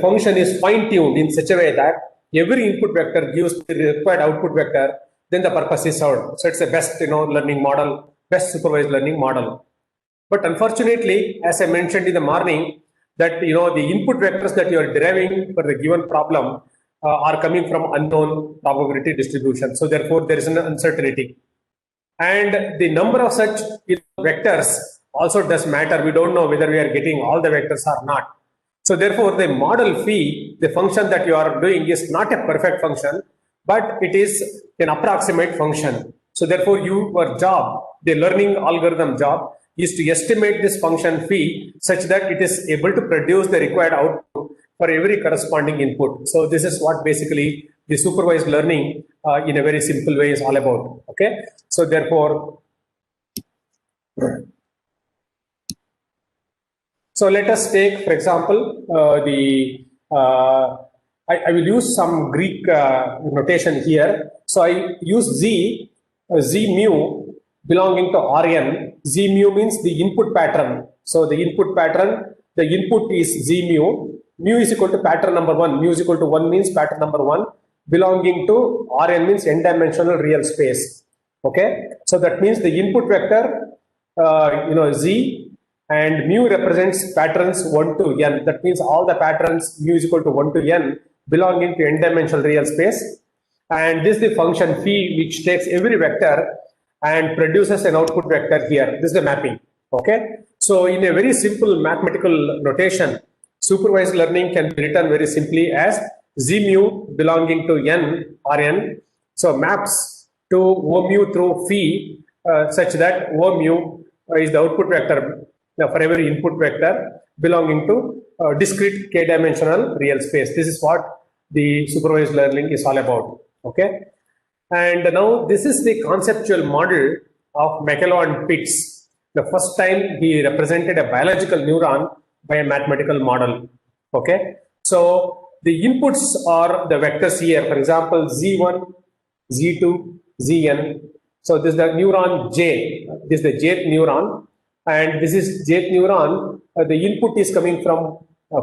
function is fine-tuned in such a way that every input vector gives the required output vector, then the purpose is served. So it's the best, learning model, best supervised learning model. But unfortunately, as I mentioned in the morning, that the input vectors that you are deriving for the given problem are coming from unknown probability distribution. So therefore, there is an uncertainty. And the number of such vectors also does matter. We don't know whether we are getting all the vectors or not. So therefore, the model phi, the function that you are doing, is not a perfect function, but it is an approximate function. So therefore, your job, the learning algorithm job, is to estimate this function phi such that it is able to produce the required output for every corresponding input. So this is what basically the supervised learning in a very simple way is all about. Okay. So therefore, so let us take, for example, I will use some Greek notation here. So I use z mu belonging to Rn. Z mu means the input pattern. So the input pattern, the input is z mu. Mu is equal to pattern number 1. Mu is equal to 1 means pattern number 1. Belonging to Rn means n-dimensional real space. Okay. So that means the input vector, z, and mu represents patterns 1 to n. That means all the patterns mu is equal to 1 to n belonging to n-dimensional real space. And this is the function phi, which takes every vector and produces an output vector here. This is the mapping. Okay. So in a very simple mathematical notation, supervised learning can be written very simply as z mu belonging to n Rn. So maps to O mu through phi such that O mu is the output vector for every input vector belonging to discrete k-dimensional real space. This is what the supervised learning is all about. Okay. And now this is the conceptual model of McCullough and Pitts. The first time he represented a biological neuron by a mathematical model. Okay. So the inputs are the vectors here. For example, Z1, Z2, Zn. So this is the neuron J. This is the jth neuron. And this is jth neuron. The input is coming from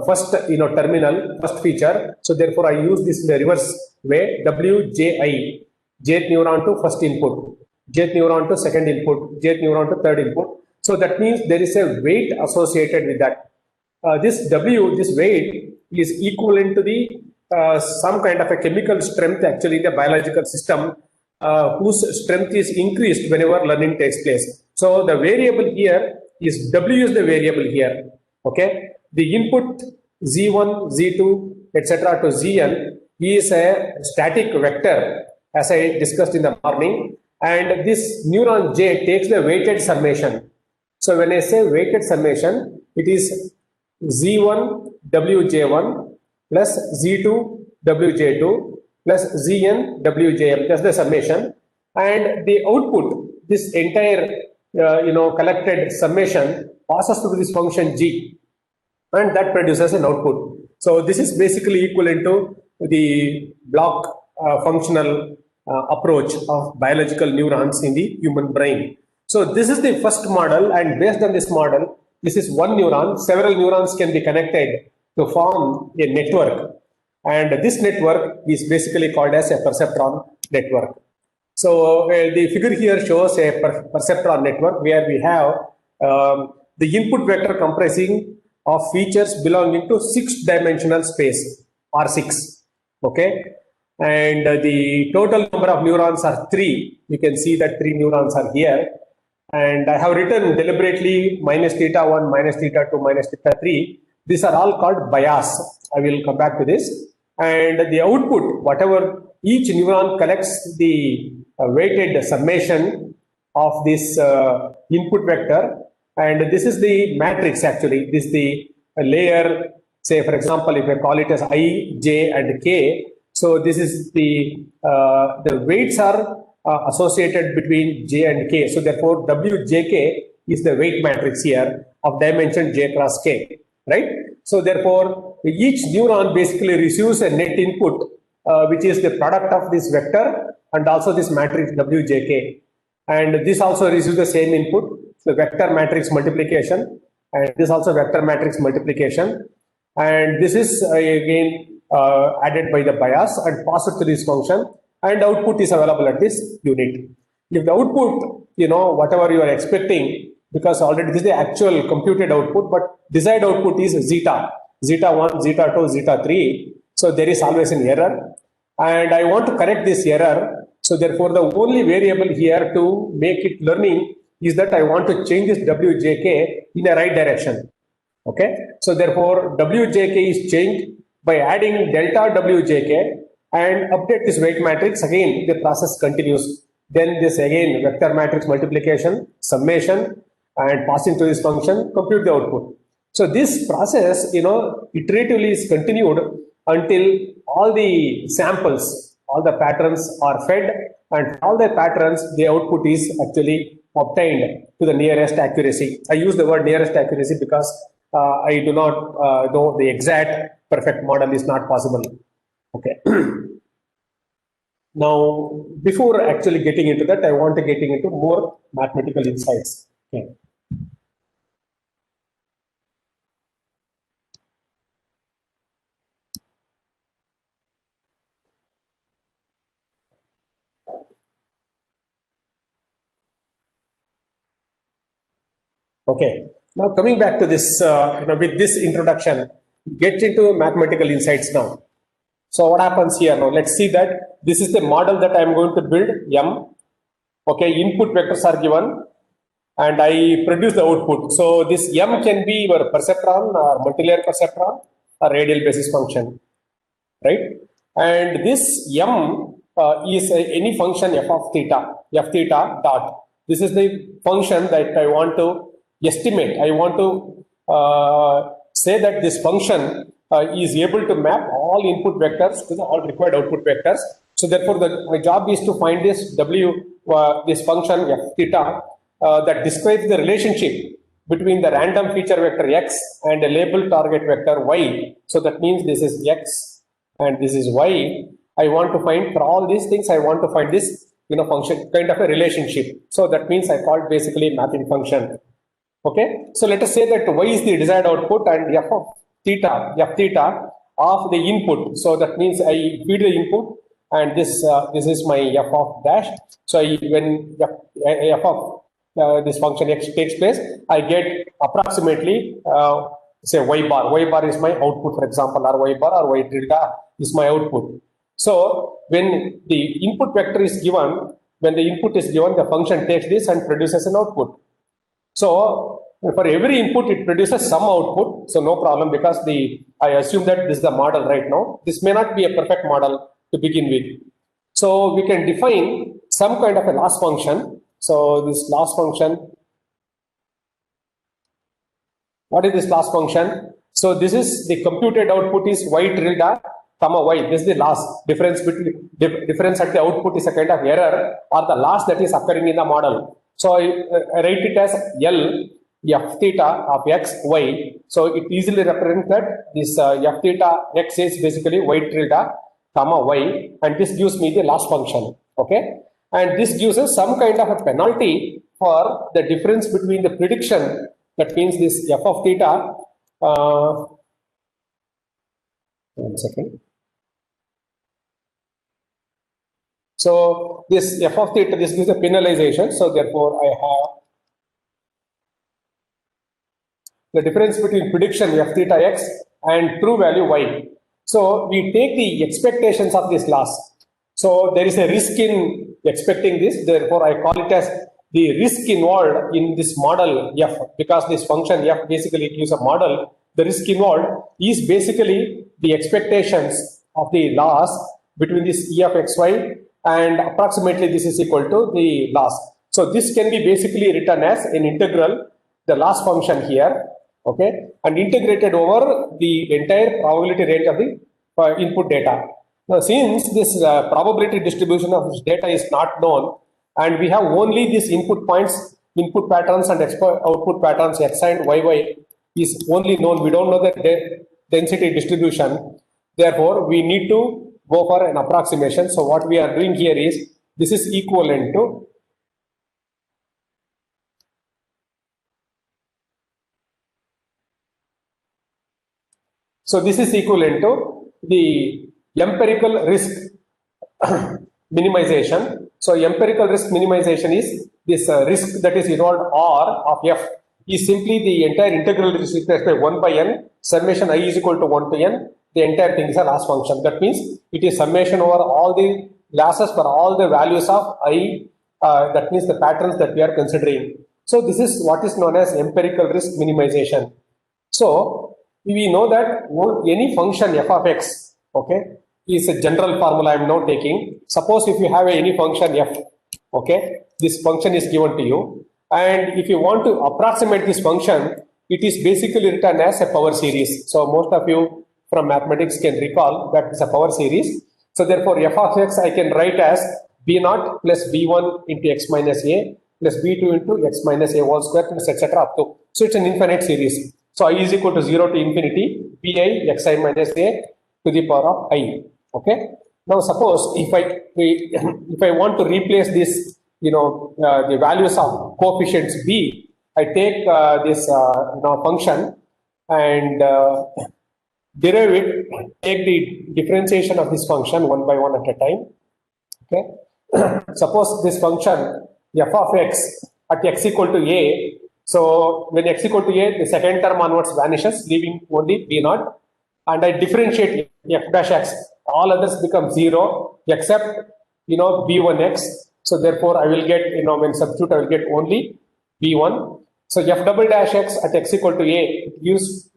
first terminal, first feature. So therefore I use this in the reverse way. Wji, jth neuron to first input, jth neuron to second input, jth neuron to third input. So that means there is a weight associated with that. This W, this weight, is equivalent to the some kind of a chemical strength actually in the biological system, whose strength is increased whenever learning takes place. So the variable here is W is the variable here. Okay, the input Z1, Z2, etc. to Zn is a static vector, as I discussed in the morning, and this neuron J takes the weighted summation. So when I say weighted summation, it is Z1 Wj1 plus Z2 Wj2 plus Zn Wjm. That's the summation, and the output, this entire collected summation passes through this function G, and that produces an output. So this is basically equivalent to the block functional approach of biological neurons in the human brain. So this is the first model, and based on this model, this is one neuron. Several neurons can be connected to form a network, and this network is basically called as a perceptron network. So the figure here shows a perceptron network where we have the input vector comprising of features belonging to 6-dimensional space, R6. Okay, and the total number of neurons are 3. You can see that 3 neurons are here, and I have written deliberately minus theta 1, minus theta 2, minus theta 3. These are all called bias. I will come back to this. And the output, whatever each neuron collects the weighted summation of this input vector, and this is the matrix actually. This is the layer, say for example, if I call it as I, J and K. So this is the weights are associated between J and K. So therefore Wjk is the weight matrix here of dimension J cross K, right? So therefore each neuron basically receives a net input which is the product of this vector and also this matrix Wjk, and this also receives the same input, the vector matrix multiplication, and this also vector matrix multiplication. and this is again added by the bias and passed to this function, and output is available at this unit. If the output, whatever you are expecting, because already this is the actual computed output, but desired output is zeta, zeta 1, zeta 2, zeta 3. So there is always an error, and I want to correct this error. So therefore, the only variable here to make it learning is that I want to change this wjk in a right direction. Okay, so therefore wjk is changed by adding delta wjk and update this weight matrix. Again, the process continues. Then this again vector matrix multiplication, summation, and passing to this function, compute the output. So this process, iteratively is continued until all the samples, all the patterns are fed, and all the patterns, the output is actually obtained to the nearest accuracy. I use the word nearest accuracy because I do not know the exact perfect model is not possible. Okay. Now, before actually getting into that, I want to getting into more mathematical insights. Okay. Okay. Now coming back to this, with this introduction, get into mathematical insights now. So what happens here now? Let's see that this is the model that I am going to build, M. Okay, input vectors are given, and I produce the output. So this M can be your perceptron or multilayer perceptron or radial basis function, right? And this M is any function f of theta dot. This is the function that I want to estimate. I want to say that this function is able to map all input vectors to the all required output vectors. So therefore, my job is to find this this function f theta that describes the relationship between the random feature vector x and a labeled target vector y. So that means this is x and this is y. I want to find, for all these things, I want to find this function, kind of a relationship. So that means I call it basically mapping function. Okay, so let us say that y is the desired output and f theta of the input. So that means I feed the input, and this is my f of dash. So when f of this function x takes place, I get approximately say y bar. Y bar is my output, for example, or y bar or y tilde is my output. So when the input vector is given, when the input is given, the function takes this and produces an output. So for every input, it produces some output. So no problem, because I assume that this is the model right now. This may not be a perfect model to begin with. So we can define some kind of a loss function. So this loss function, what is this loss function? So this is the computed output is y tilde comma y. This is the loss difference between difference at the output is a kind of error or the loss that is occurring in the model. So I write it as L f theta of x y. So it easily represents that this f theta x is basically y tilde comma y, and this gives me the loss function. Okay, and this gives us some kind of a penalty for the difference between the prediction. That means this f of theta. 1 second. So this f of theta, this gives a penalization. So therefore, I have the difference between prediction f theta x and true value y. So we take the expectations of this loss. So there is a risk in expecting this. Therefore, I call it as the risk involved in this model f, because this function f basically gives a model. The risk involved is basically the expectations of the loss between this e of xy, and approximately this is equal to the loss. So this can be basically written as an integral, the loss function here, okay, and integrated over the entire probability range of the input data. Now, since this probability distribution of this data is not known, and we have only these input points, input patterns and output patterns x and y is only known. We don't know the density distribution. Therefore, we need to go for an approximation. So what we are doing here is, this is equivalent to So this is equivalent to the empirical risk minimization. So empirical risk minimization is this risk that is involved R of f is simply the entire integral is replaced by 1 by n, summation I is equal to 1 to n, the entire thing is a loss function. That means it is summation over all the losses for all the values of I, that means the patterns that we are considering. So this is what is known as empirical risk minimization. So we know that any function f of x, okay, is a general formula I am now taking. Suppose if you have any function f, okay, this function is given to you, and if you want to approximate this function, it is basically written as a power series. So most of you from mathematics can recall that it's a power series. So therefore f of x I can write as b0 plus b1 into x minus a plus b2 into x minus a whole square plus etc. up to. So it's an infinite series. So I is equal to 0 to infinity bi xi minus a to the power of I. Okay. Now suppose if I want to replace this, the values of coefficients b, I take this function and derive it, take the differentiation of this function one by one at a time. Okay. Suppose this function f of x at x equal to a. So when x equal to a, the second term onwards vanishes, leaving only b0, and I differentiate f dash x. All others become 0 except b1x. So therefore I will get, when substitute I will get only b1. So f double dash x at x equal to a, it gives,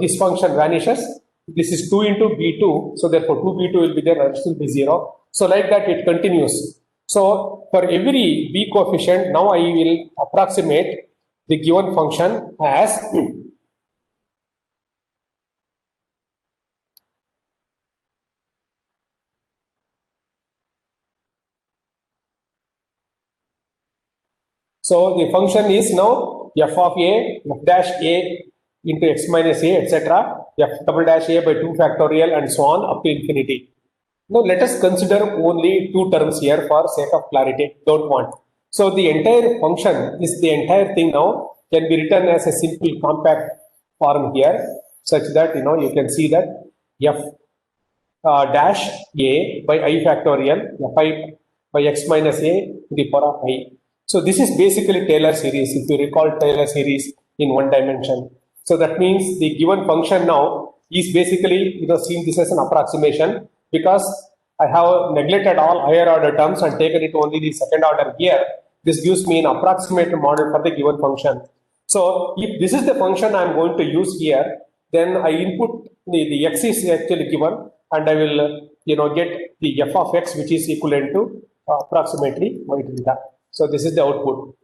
this function vanishes. This is 2 into b2. So therefore 2b2 will be there, and still be 0. So like that it continues. So for every b coefficient, now I will approximate the given function as so the function is now f of a, f dash a into x minus a, etc. f double dash a by 2 factorial and so on up to infinity. Now let us consider only two terms here for sake of clarity. Don't want. So the entire function is the entire thing now can be written as a simple compact form here, such that you can see that f dash a by I factorial fi by x minus a to the power of I. So this is basically Taylor series, if you recall Taylor series in one dimension. So that means the given function now is basically seeing this as an approximation, because I have neglected all higher order terms and taken it only the second order here. This gives me an approximate model for the given function. So if this is the function I am going to use here, then I input the x is actually given, and I will get the f of x, which is equivalent to approximately y theta. So this is the output.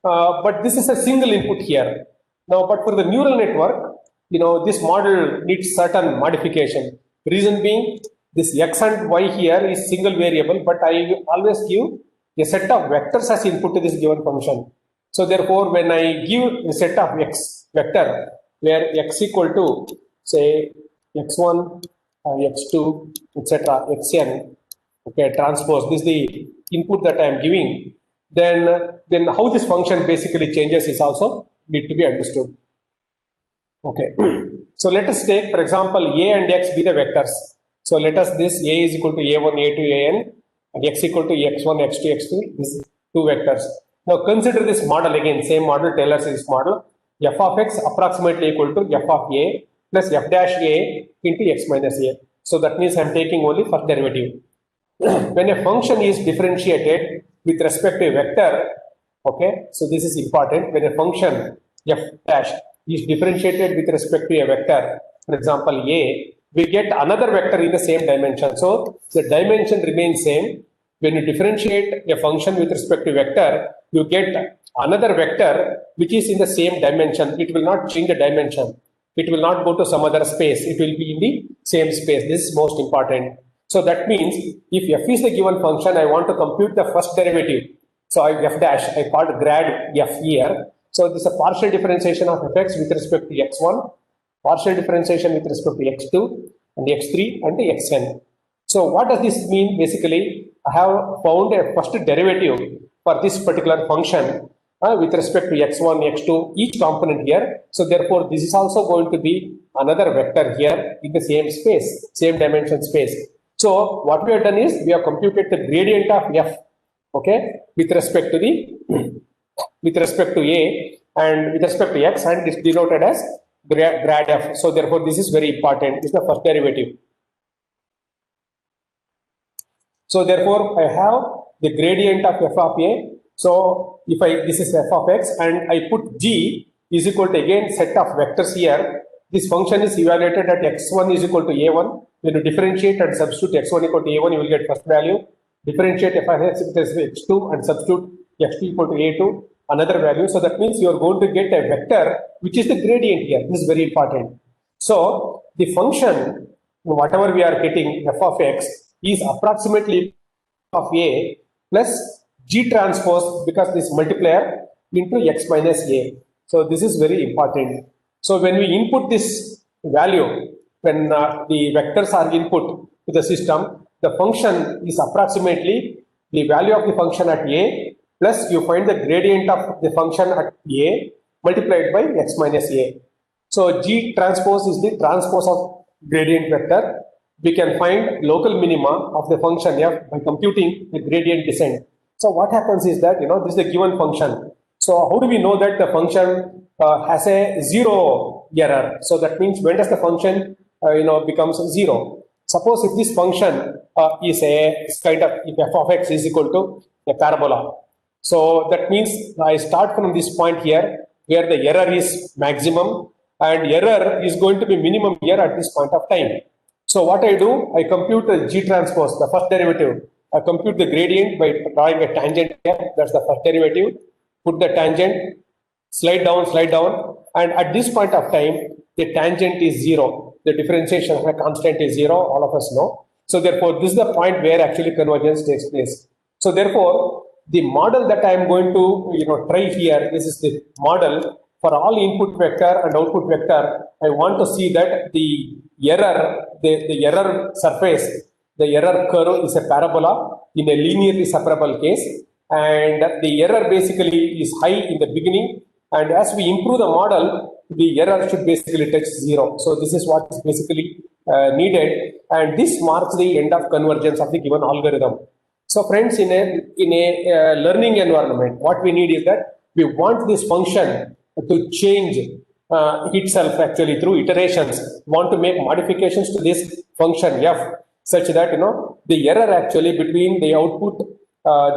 But this is a single input here. Now, but for the neural network, this model needs certain modification. Reason being, this x and y here is single variable, but I always give a set of vectors as input to this given function. So therefore, when I give a set of x vector where x equal to say x1, x2, etc., xn, okay, transpose, this is the input that I am giving, then how this function basically changes is also need to be understood. Okay, so let us take, for example, a and x be the vectors. So let us this a is equal to a1, a2, an, and x equal to x1, x2, x3, this two vectors. Now consider this model again, same model, Taylor series model. F of x approximately equal to f of a plus f dash a into x minus a. So that means I am taking only first derivative. When a function is differentiated with respect to a vector, okay, so this is important. When a function f dash is differentiated with respect to a vector, for example a, we get another vector in the same dimension. So the dimension remains same. When you differentiate a function with respect to vector, you get another vector which is in the same dimension. It will not change the dimension. It will not go to some other space. It will be in the same space. This is most important. So that means if f is the given function, I want to compute the first derivative. So f dash, I called grad f here. So this is a partial differentiation of fx with respect to x1, partial differentiation with respect to x2 and x3 and the xn. So what does this mean? Basically, I have found a first derivative for this particular function, with respect to x1, x2, each component here. So therefore, this is also going to be another vector here in the same space, same dimension space. So what we have done is we have computed the gradient of f, okay, with respect to the with respect to a and with respect to x, and it is denoted as grad f. So therefore, this is very important. This is the first derivative. So therefore, I have the gradient of f of a. So if this is f of x and I put g is equal to again set of vectors here. This function is evaluated at x1 is equal to a1. When you differentiate and substitute x1 equal to a1, you will get first value. Differentiate f of x with x2 and substitute x2 equal to a2, another value. So that means you are going to get a vector which is the gradient here. This is very important. So the function, whatever we are getting f of x, is approximately of a plus g transpose, because this multiplier, into x minus a. So this is very important. So when we input this value, when the vectors are input to the system, the function is approximately the value of the function at a plus you find the gradient of the function at a multiplied by x minus a. So g transpose is the transpose of gradient vector. We can find local minima of the function f by computing the gradient descent. So what happens is that, this is a given function. So how do we know that the function has a zero error? So that means when does the function becomes zero? Suppose if this function is a kind of, if f of x is equal to a parabola. So that means I start from this point here where the error is maximum and error is going to be minimum here at this point of time. So what I do, I compute the g transpose, the first derivative. I compute the gradient by drawing a tangent here. That's the first derivative. Put the tangent, slide down, and at this point of time, the tangent is zero. The differentiation of a constant is zero. All of us know. So therefore, this is the point where actually convergence takes place. So therefore, the model that I am going to try here, this is the model for all input vector and output vector. I want to see that the error, the error surface, the error curve is a parabola in a linearly separable case, and the error basically is high in the beginning, and as we improve the model, the error should basically touch zero. So this is what is basically needed, and this marks the end of convergence of the given algorithm. So friends, in a learning environment, what we need is that we want this function to change itself actually through iterations. Want to make modifications to this function f such that the error actually between the output,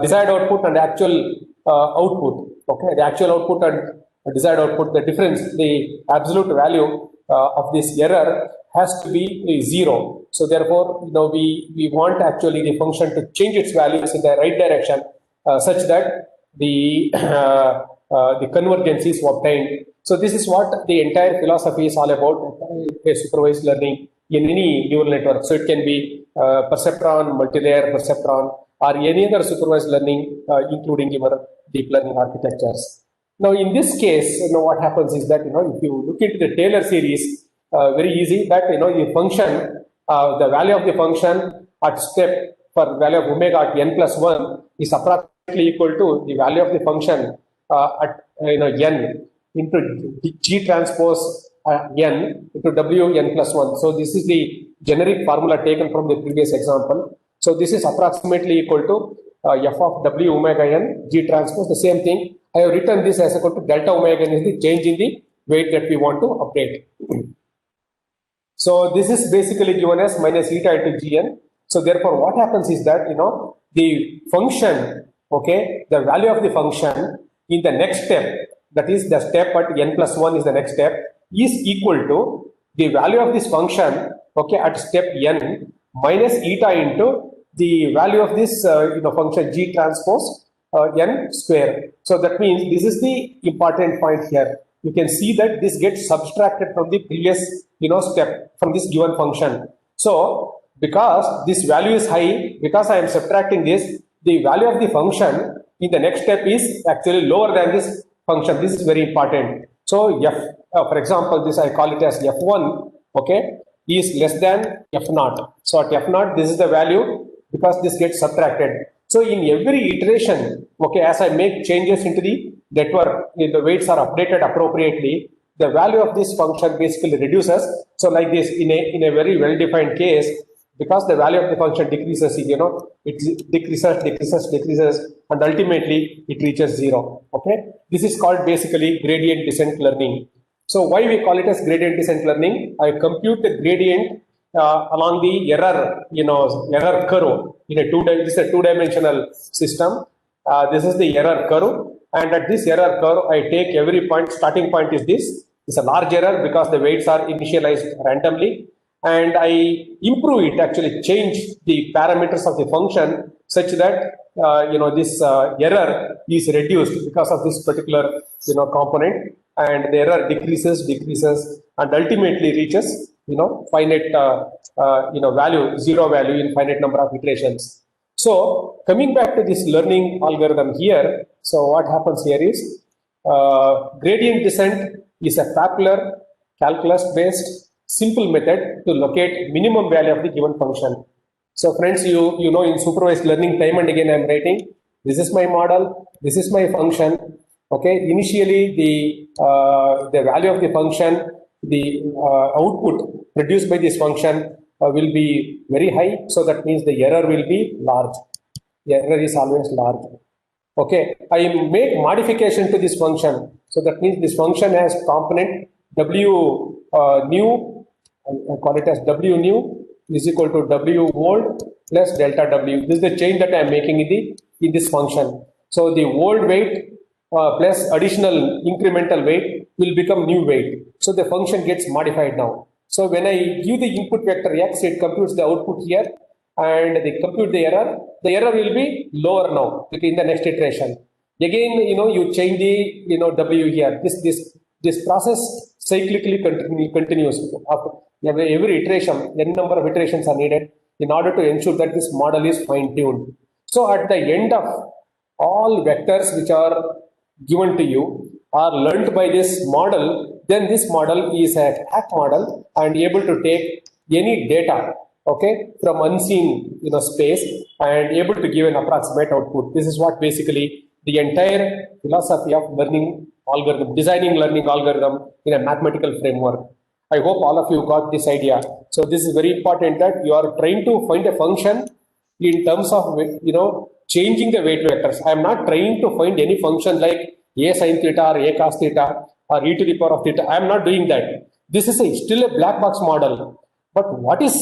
desired output and actual output, okay, the actual output and desired output, the difference, the absolute value of this error has to be zero. So therefore, we want actually the function to change its values in the right direction such that the convergence is obtained. So this is what the entire philosophy is all about, a supervised learning in any neural network. So it can be perceptron, multilayer perceptron, or any other supervised learning, including your deep learning architectures. Now, in this case, what happens is that, if you look into the Taylor series, very easy that, the function, the value of the function at step for value of omega at n plus 1 is approximately equal to the value of the function at n into g transpose n into w n plus 1. So this is the generic formula taken from the previous example. So this is approximately equal to f of w omega n g transpose, the same thing. I have written this as equal to delta omega n is the change in the weight that we want to update. So this is basically given as minus eta into gn. So therefore, what happens is that the function, okay, the value of the function in the next step, that is the step at n plus 1 is the next step, is equal to the value of this function, okay, at step n minus eta into the value of this function g transpose n square. So that means this is the important point here. You can see that this gets subtracted from the previous step from this given function. So because this value is high, because I am subtracting this, the value of the function in the next step is actually lower than this function. This is very important. So f, for example, this I call it as f1, okay, is less than f0. So at f0, this is the value because this gets subtracted. So in every iteration, okay, as I make changes into the network, if the weights are updated appropriately, the value of this function basically reduces. So like this, in a very well-defined case, because the value of the function decreases, it decreases, and ultimately it reaches 0. Okay, this is called basically gradient descent learning. So why we call it as gradient descent learning? I compute the gradient along the error curve in this is a two-dimensional system. This is the error curve, and at this error curve, I take every point. Starting point is this. It's a large error because the weights are initialized randomly, and I improve it, actually change the parameters of the function such that this error is reduced because of this particular component, and the error decreases, and ultimately reaches finite value, 0 value in finite number of iterations. So coming back to this learning algorithm here, so what happens here is gradient descent is a popular calculus-based simple method to locate minimum value of the given function. So friends, you know in supervised learning, time and again I am writing, this is my model, this is my function. Okay, initially the value of the function, the output produced by this function will be very high, so that means the error will be large. The error is always large. Okay, I make modification to this function, so that means this function has component w new, I call it as w new is equal to w old plus delta w. This is the change that I am making in this function. So the old weight plus additional incremental weight will become new weight. So the function gets modified now. So when I give the input vector x, it computes the output here, and they compute the error. The error will be lower now in the next iteration. Again, you change the w here. This process cyclically continues. Every iteration, n number of iterations are needed in order to ensure that this model is fine-tuned. So at the end of all vectors which are given to you are learned by this model, then this model is a hack model and able to take any data, okay, from unseen space and able to give an approximate output. This is what basically the entire philosophy of learning algorithm, designing learning algorithm in a mathematical framework. I hope all of you got this idea. So this is very important that you are trying to find a function in terms of changing the weight vectors. I am not trying to find any function like a sin theta or a cos theta or e to the power of theta. I am not doing that. This is still a black box model. But what is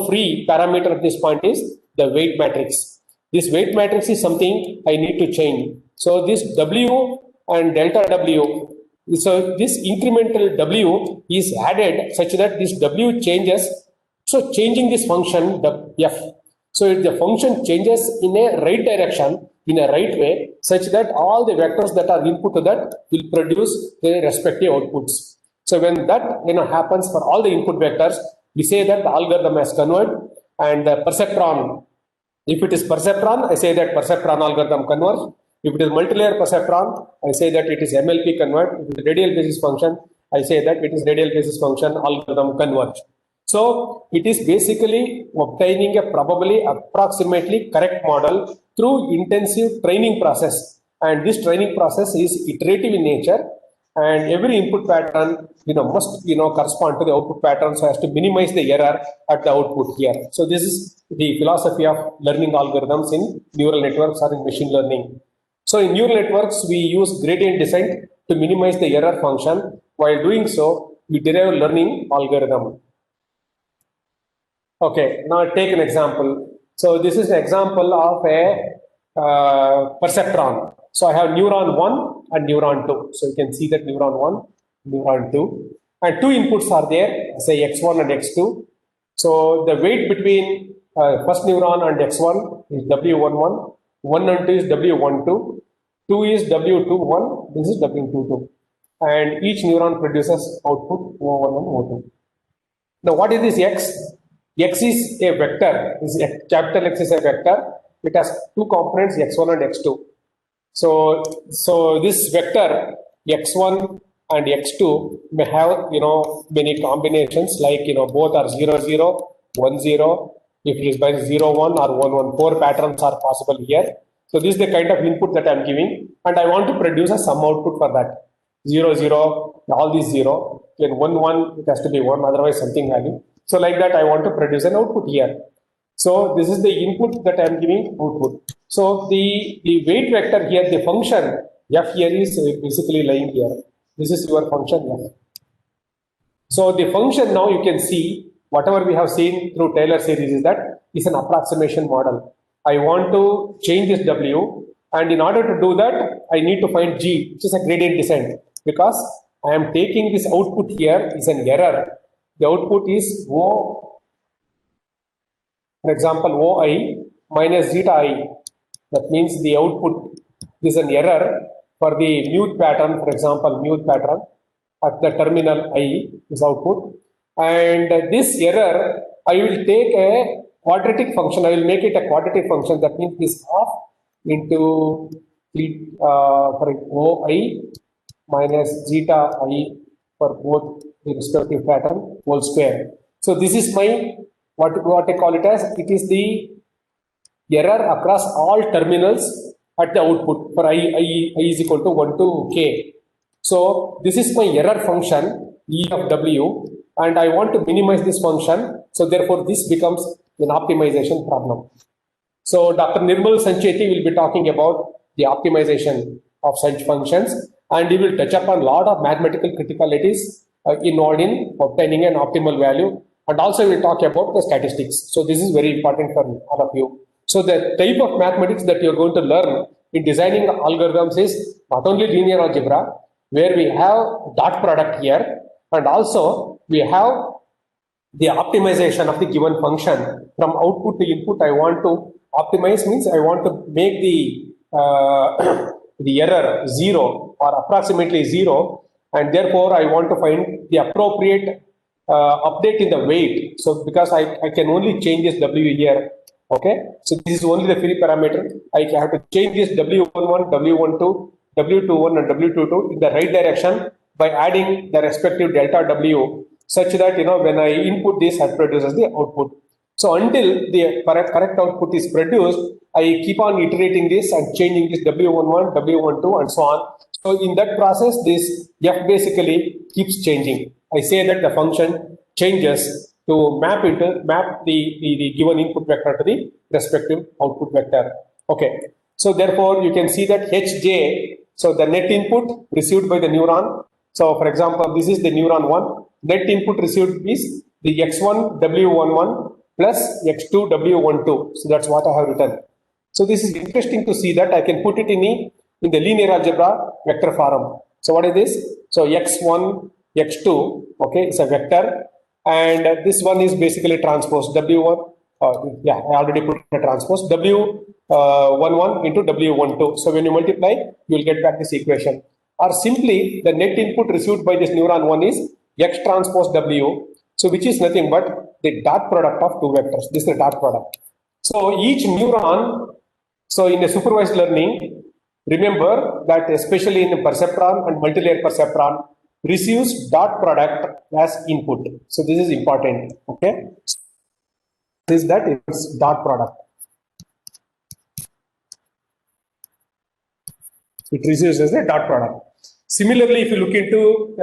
free parameter at this point is the weight matrix. This weight matrix is something I need to change. So this w and delta w, so this incremental w is added such that this w changes. So changing this function f. So if the function changes in a right direction, in a right way, such that all the vectors that are input to that will produce their respective outputs. So when that happens for all the input vectors, we say that the algorithm has converged, and the perceptron, if it is perceptron, I say that perceptron algorithm converge. If it is multilayer perceptron, I say that it is MLP converge. If it is radial basis function, I say that it is radial basis function algorithm converge. So it is basically obtaining a probably approximately correct model through intensive training process, and this training process is iterative in nature, and every input pattern must correspond to the output pattern, so as to minimize the error at the output here. So this is the philosophy of learning algorithms in neural networks or in machine learning. So in neural networks, we use gradient descent to minimize the error function. While doing so, we derive learning algorithm. Okay, now take an example. So this is an example of a perceptron. So I have neuron 1 and neuron 2. So you can see that neuron 1, neuron 2. And two inputs are there, say x1 and x2. So the weight between first neuron and x1 is w11, 1 and 2 is w12, 2 is w21, this is w22. And each neuron produces output O1 and O2. Now what is this x? X is a vector. Capital X is a vector. It has two components, x1 and x2. So this vector x1 and x2 may have many combinations, like both are 0 0 1 0. If it is by 0 1 or 1 1, 4 patterns are possible here. So this is the kind of input that I'm giving, and I want to produce a sum output for that. 0, 0, all these 0, then 1, 1, it has to be 1, otherwise something value. So like that, I want to produce an output here. So this is the input that I am giving output. So the weight vector here, the function f here is basically lying here. This is your function f. So the function now you can see whatever we have seen through Taylor series is that is an approximation model. I want to change this w, and in order to do that, I need to find g, which is a gradient descent, because I am taking this output here is an error. The output is O, for example, OI minus zeta I. That means the output is an error for the mute pattern, for example, mute pattern at the terminal I is output. And this error, I will take a quadratic function, I will make it a quadratic function, that means this half into for OI minus zeta I for both the respective pattern whole square. So this is my, what I call it as, it is the error across all terminals at the output for I is equal to 1 to k. So this is my error function E of W, and I want to minimize this function. So therefore this becomes an optimization problem. So Dr. Nirmal Sancheti will be talking about the optimization of such functions, and he will touch upon a lot of mathematical criticalities involved in obtaining an optimal value, and also we will talk about the statistics. So this is very important for all of you. So the type of mathematics that you are going to learn in designing algorithms is not only linear algebra, where we have dot product here, and also we have the optimization of the given function from output to input. I want to optimize means I want to make the the error 0 or approximately 0, and therefore I want to find the appropriate update in the weight. So because I can only change this W here. Okay, so this is only the free parameter. I have to change this W11, W12, W21 and W22 in the right direction by adding the respective delta W, such that when I input this, it produces the output. So until the correct output is produced, I keep on iterating this and changing this W11, W12 and so on. So in that process, this F basically keeps changing. I say that the function changes to map the given input vector to the respective output vector. Okay. So therefore, you can see that Hj, so the net input received by the neuron. So for example, this is the neuron 1. Net input received is the x1 w11 plus x2 w12. So that's what I have written. So this is interesting to see that I can put it in the linear algebra vector form. So what is this? So x1, x2, okay, it's a vector, and this one is basically transpose w1. Yeah, I already put the transpose w11 into w12. So when you multiply, you will get back this equation. Or simply the net input received by this neuron 1 is x transpose w, so which is nothing but the dot product of two vectors. This is the dot product. So each neuron, so in a supervised learning, remember that especially in perceptron and multilayer perceptron, receives dot product as input. So this is important. Okay, this is that it's dot product. It receives as a dot product. Similarly, if you look into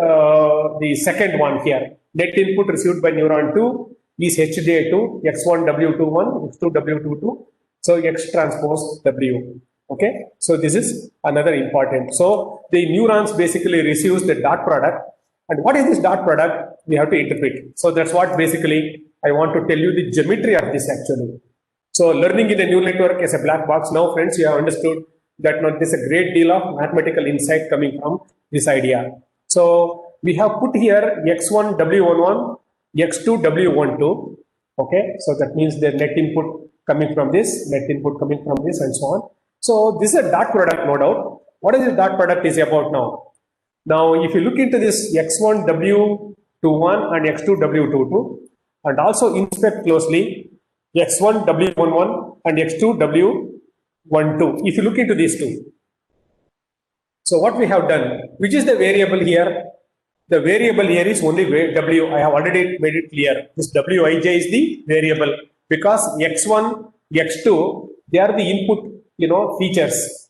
the second one here, net input received by neuron 2 is Hj2, x1 w21, x2 w22, so x transpose w. Okay, so this is another important. So the neurons basically receives the dot product, and what is this dot product? We have to interpret. So that's what basically I want to tell you the geometry of this actually. So learning in the neural network is a black box. Now, friends, you have understood that there's a great deal of mathematical insight coming from this idea. So we have put here x1 w11, x2 w12. Okay, so that means the net input coming from this, net input coming from this, and so on. So this is a dot product, no doubt. What is the dot product is about now? Now, if you look into this x1 w21 and x2 w22, and also inspect closely x1 w11 and x2 w12. If you look into these two, so what we have done, which is the variable here? The variable here is only w. I have already made it clear. This wij is the variable because x1, x2, they are the input features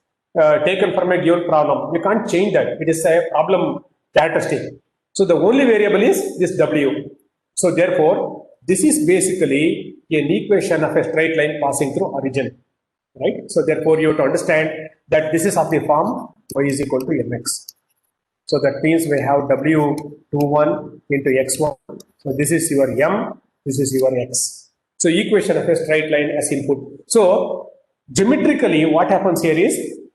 taken from a given problem. You can't change that. It is a problem characteristic. So the only variable is this W. So therefore, this is basically an equation of a straight line passing through origin, right? So therefore, you have to understand that this is of the form y is equal to mx. So that means we have W21 into x1. So this is your m, this is your x. So equation of a straight line as input. So geometrically, what happens here is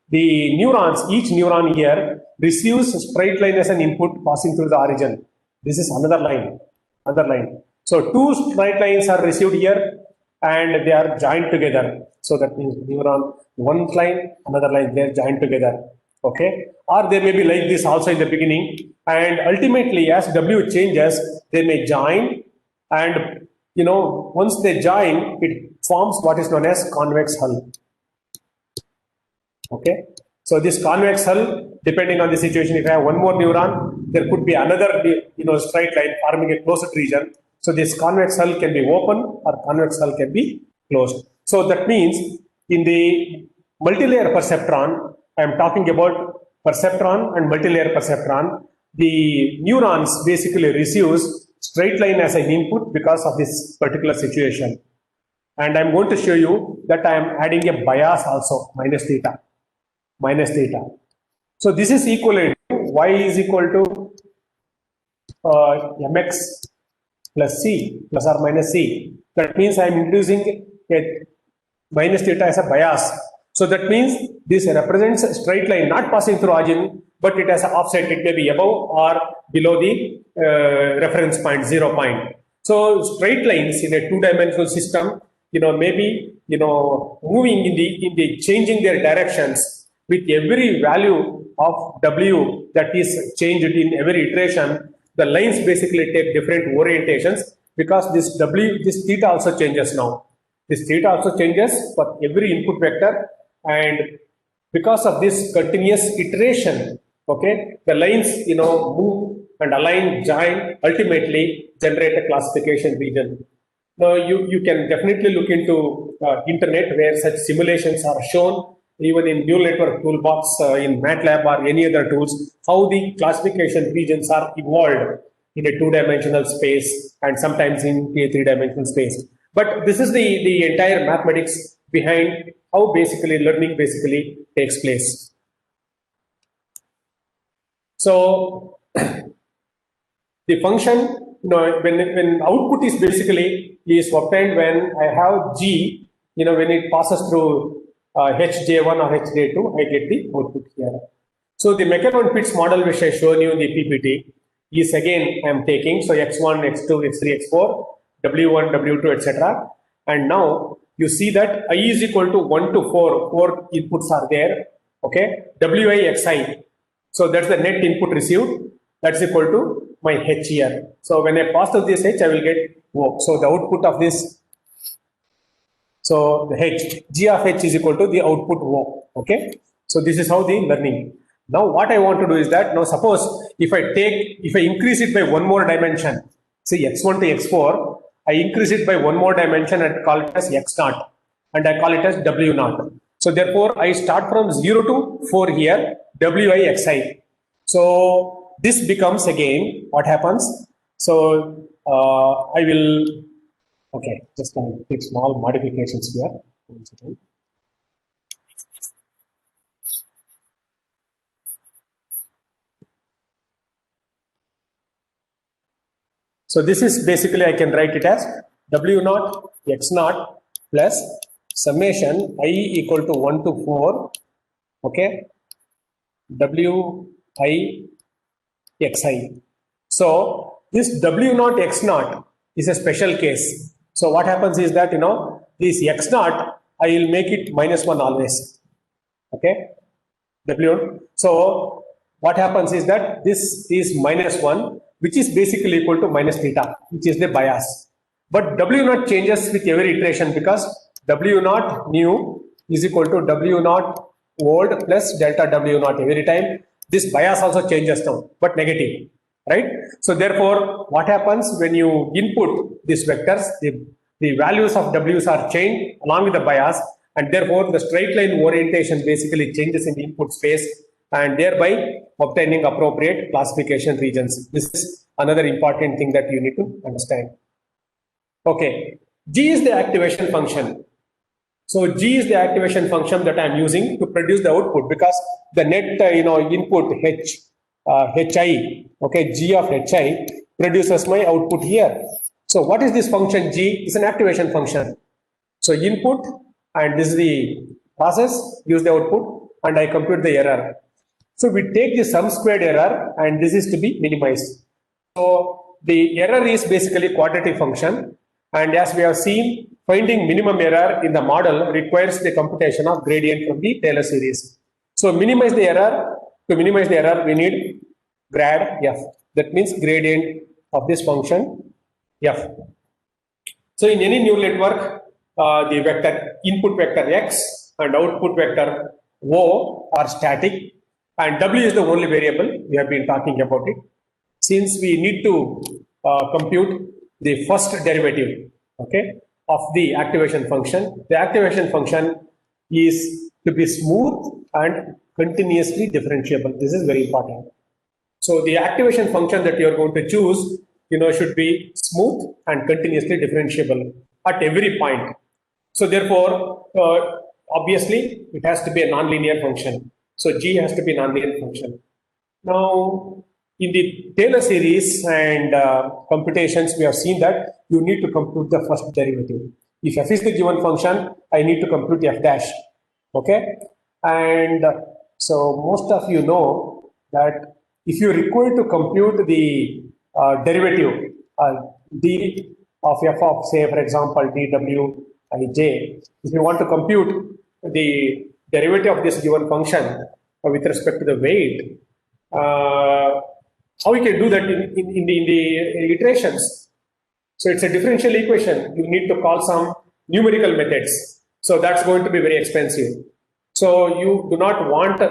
the neurons, each neuron here receives a straight line as an input passing through the origin. This is another line, another line. So two straight lines are received here and they are joined together. So that means neuron, one line, another line, they are joined together. Okay, or they may be like this also in the beginning, and ultimately as W changes, they may join, and once they join, it forms what is known as convex hull. Okay, so this convex hull, depending on the situation, if I have one more neuron, there could be another straight line forming a closed region. So this convex hull can be open or convex hull can be closed. So that means in the multilayer perceptron, I am talking about perceptron and multilayer perceptron. The neurons basically receives straight line as an input because of this particular situation. And I'm going to show you that I am adding a bias also, minus theta. So this is equal to y is equal to mx plus c, plus or minus c. That means I am introducing a minus theta as a bias. So that means this represents a straight line not passing through origin, but it has an offset. It may be above or below the reference point, 0 point. So straight lines in a two-dimensional system, maybe moving in the changing their directions with every value of W that is changed in every iteration. The lines basically take different orientations because this theta also changes now. This theta also changes for every input vector, and because of this continuous iteration, okay, the lines move and align, join, ultimately generate a classification region. Now you can definitely look into internet where such simulations are shown, even in neural network toolbox in MATLAB or any other tools, how the classification regions are evolved in a two-dimensional space and sometimes in a three-dimensional space. But this is the entire mathematics behind how basically learning basically takes place. So the function, when output is basically is obtained when I have G, when it passes through HJ1 or HJ2, I get the output here. So the Mekeron-Pitts model which I shown you in the PPT is again I am taking, so X1, X2, X3, X4, W1, W2, etc. And now you see that I is equal to 1 to 4 inputs are there, okay, Wi, Xi. So that's the net input received, that's equal to my H here. So when I pass through this H, I will get O. So the output of this, so the H, G of H is equal to the output O, okay. So this is how the learning. Now what I want to do is that, now suppose if I increase it by one more dimension, say X1 to X4, I increase it by one more dimension and call it as X naught, and I call it as W naught. So therefore, I start from 0 to 4 here, Wi, Xi. So this becomes again, what happens? So I will, okay, just take small modifications here. One second. So this is basically, I can write it as W naught X naught plus summation I equal to 1 to 4, okay, Wi Xi. So this W naught X naught is a special case. So what happens is that, this X naught, I will make it -1 always, okay, W. So what happens is that this is -1, which is basically equal to minus theta, which is the bias. But W naught changes with every iteration because W naught new is equal to W naught old plus delta W naught every time. This bias also changes now, but negative, right? So therefore, what happens when you input these vectors, the values of W's are changed along with the bias, and therefore the straight line orientation basically changes in the input space and thereby obtaining appropriate classification regions. This is another important thing that you need to understand. Okay, G is the activation function. So G is the activation function that I'm using to produce the output, because the net input Hi, okay, G of Hi produces my output here. So what is this function G? Is an activation function. So input, and this is the process, use the output, and I compute the error. So we take the sum squared error, and this is to be minimized. So the error is basically quadratic function, and as we have seen, finding minimum error in the model requires the computation of gradient from the Taylor series. So minimize the error. To minimize the error, we need grad f. That means gradient of this function f. So in any neural network, the vector input vector x and output vector o are static, and w is the only variable. We have been talking about it. Since we need to compute the first derivative, okay, of the activation function, the activation function is to be smooth and continuously differentiable. This is very important. So the activation function that you are going to choose, should be smooth and continuously differentiable at every point. So therefore, obviously, it has to be a nonlinear function. So G has to be a nonlinear function. Now, in the Taylor series and computations, we have seen that you need to compute the first derivative. If f is the given function, I need to compute f dash. Okay, and so most of you know that if you require to compute the derivative d of f of, say, for example, dw ij, if you want to compute the derivative of this given function with respect to the weight, how you can do that in the iterations? So it's a differential equation. You need to call some numerical methods. So that's going to be very expensive. So you do not want,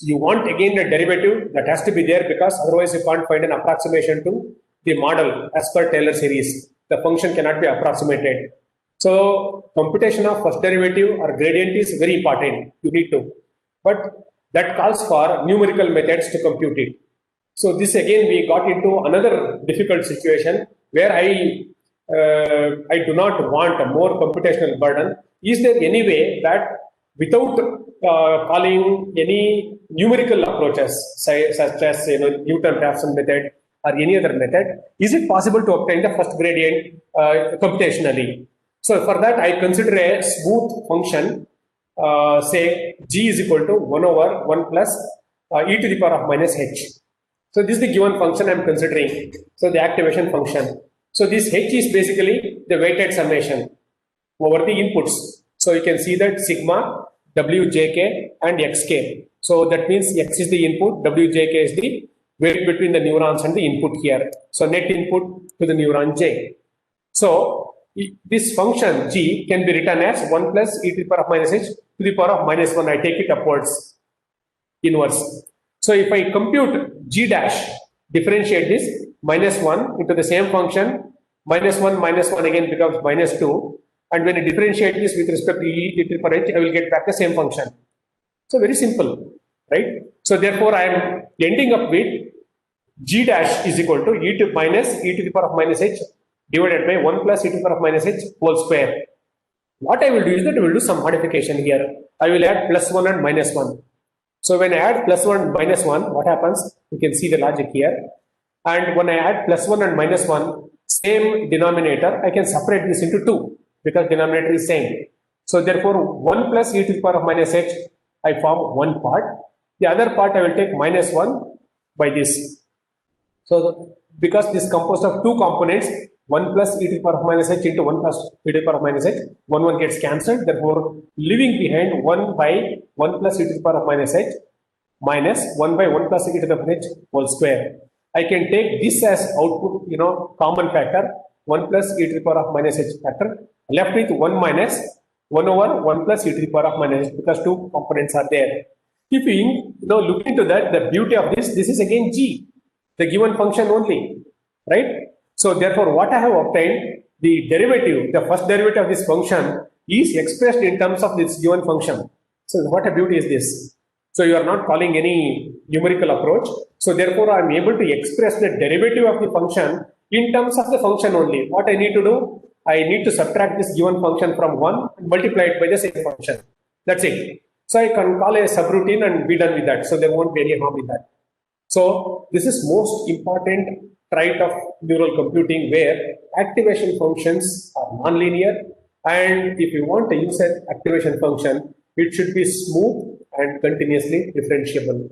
you want again a derivative that has to be there, because otherwise you can't find an approximation to the model as per Taylor series. The function cannot be approximated. So computation of first derivative or gradient is very important. You need to, but that calls for numerical methods to compute it. So this again, we got into another difficult situation where I do not want a more computational burden. Is there any way that without calling any numerical approaches, such as Newton-Raphson method or any other method, is it possible to obtain the first gradient computationally? So for that, I consider a smooth function, say G is equal to 1 over 1 plus e to the power of minus h. So this is the given function I am considering. So the activation function. So this h is basically the weighted summation over the inputs. So you can see that sigma, wjk and xk. So that means x is the input, wjk is the weight between the neurons and the input here. So net input to the neuron j. So this function g can be written as 1 plus e to the power of minus h to the power of minus 1. I take it upwards, inverse. So if I compute g dash, differentiate this minus 1 into the same function, minus 1 again becomes minus 2. And when I differentiate this with respect to e to the power h, I will get back the same function. So very simple, right? So therefore, I am ending up with g dash is equal to e to the power of minus h divided by 1 plus e to the power of minus h whole square. What I will do is that I will do some modification here. I will add plus 1 and minus 1. So when I add plus 1 and minus 1, what happens? You can see the logic here. And when I add plus 1 and minus 1, same denominator, I can separate this into 2 because denominator is same. So therefore, 1 plus e to the power of minus h, I form one part. The other part I will take minus 1 by this. So because this is composed of two components, 1 plus e to the power of minus h into 1 plus e to the power of minus h, 1 gets cancelled. Therefore, leaving behind 1 by 1 plus e to the power of minus h minus 1 by 1 plus e to the power of h whole square. I can take this as output, common factor, 1 plus e to the power of minus h factor, left with 1 minus 1 over 1 plus e to the power of minus h, because two components are there. If you look into that, the beauty of this is again g, the given function only, right? So therefore, what I have obtained, the derivative, the first derivative of this function is expressed in terms of this given function. So what a beauty is this. So you are not calling any numerical approach. So therefore I am able to express the derivative of the function in terms of the function only. What I need to do, I need to subtract this given function from 1 and multiply it by the same function. That's it. So I can call a subroutine and be done with that. So there won't be any harm in that. So this is most important trait of neural computing, where activation functions are nonlinear, and if you want to use an activation function, it should be smooth and continuously differentiable.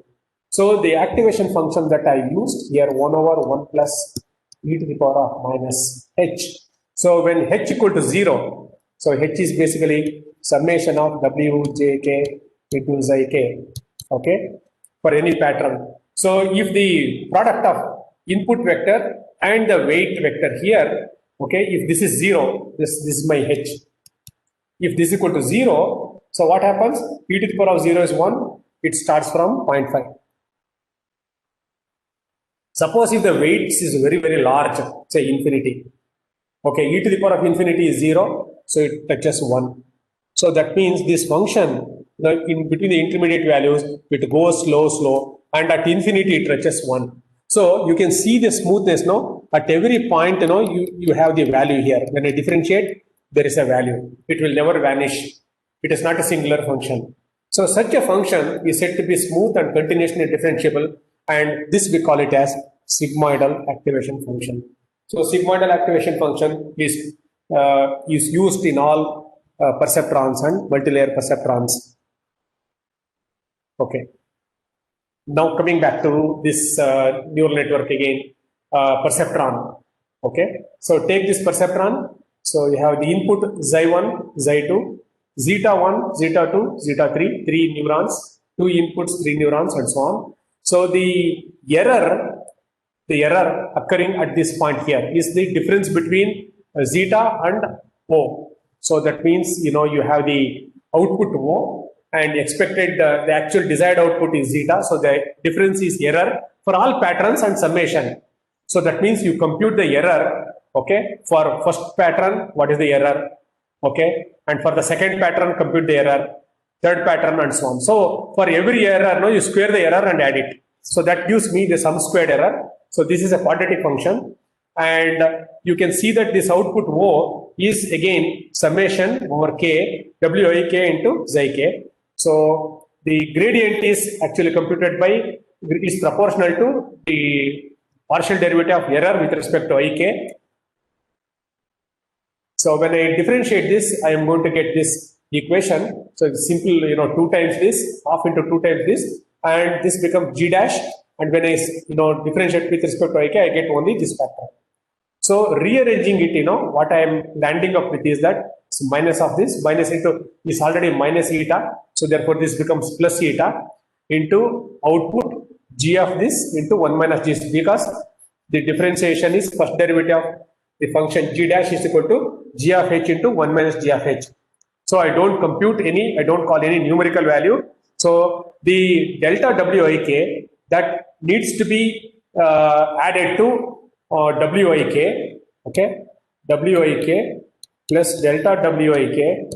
So the activation function that I used here, 1 over 1 plus e to the power of minus h. So when h equal to 0, so h is basically summation of wjk into xk, okay, for any pattern. So if the product of input vector and the weight vector here, okay, if this is 0, this is my h. If this is equal to 0, so what happens? E to the power of 0 is 1, it starts from 0.5. Suppose if the weight is very, very large, say infinity, okay, e to the power of infinity is 0, so it touches 1. So that means this function, in between the intermediate values, it goes slow, and at infinity it touches 1. So you can see the smoothness, no? At every point, you have the value here. When I differentiate, there is a value. It will never vanish. It is not a singular function. So such a function is said to be smooth and continuously differentiable, and this we call it as sigmoidal activation function. So sigmoidal activation function is used in all perceptrons and multilayer perceptrons. Okay. Now coming back to this neural network again, perceptron. Okay. So take this perceptron. So you have the input xi1, xi2, zeta1, zeta2, zeta3, 3 neurons, 2 inputs, 3 neurons, and so on. So the error occurring at this point here is the difference between zeta and O. So that means, you have the output O and expected, the actual desired output is zeta. So the difference is error for all patterns and summation. So that means you compute the error, okay, for first pattern, what is the error, okay, and for the second pattern, compute the error, third pattern, and so on. So for every error, you square the error and add it. So that gives me the sum squared error. So this is a quadratic function, and you can see that this output O is again summation over k, wik into xik. So the gradient is actually computed by, is proportional to the partial derivative of error with respect to ik. So when I differentiate this, I am going to get this equation. So it's simple, 2 times this, half into 2 times this, and this becomes g dash. And when I differentiate with respect to ik, I get only this factor. So rearranging it, what I am landing up with is that minus of this, minus into is already minus eta. So therefore this becomes plus eta into output g of this into 1 minus g, because the differentiation is first derivative of the function g dash is equal to g of h into 1 minus g of h. So I don't compute any, I don't call any numerical value. So the delta wik that needs to be added to wik, okay, wik plus delta wik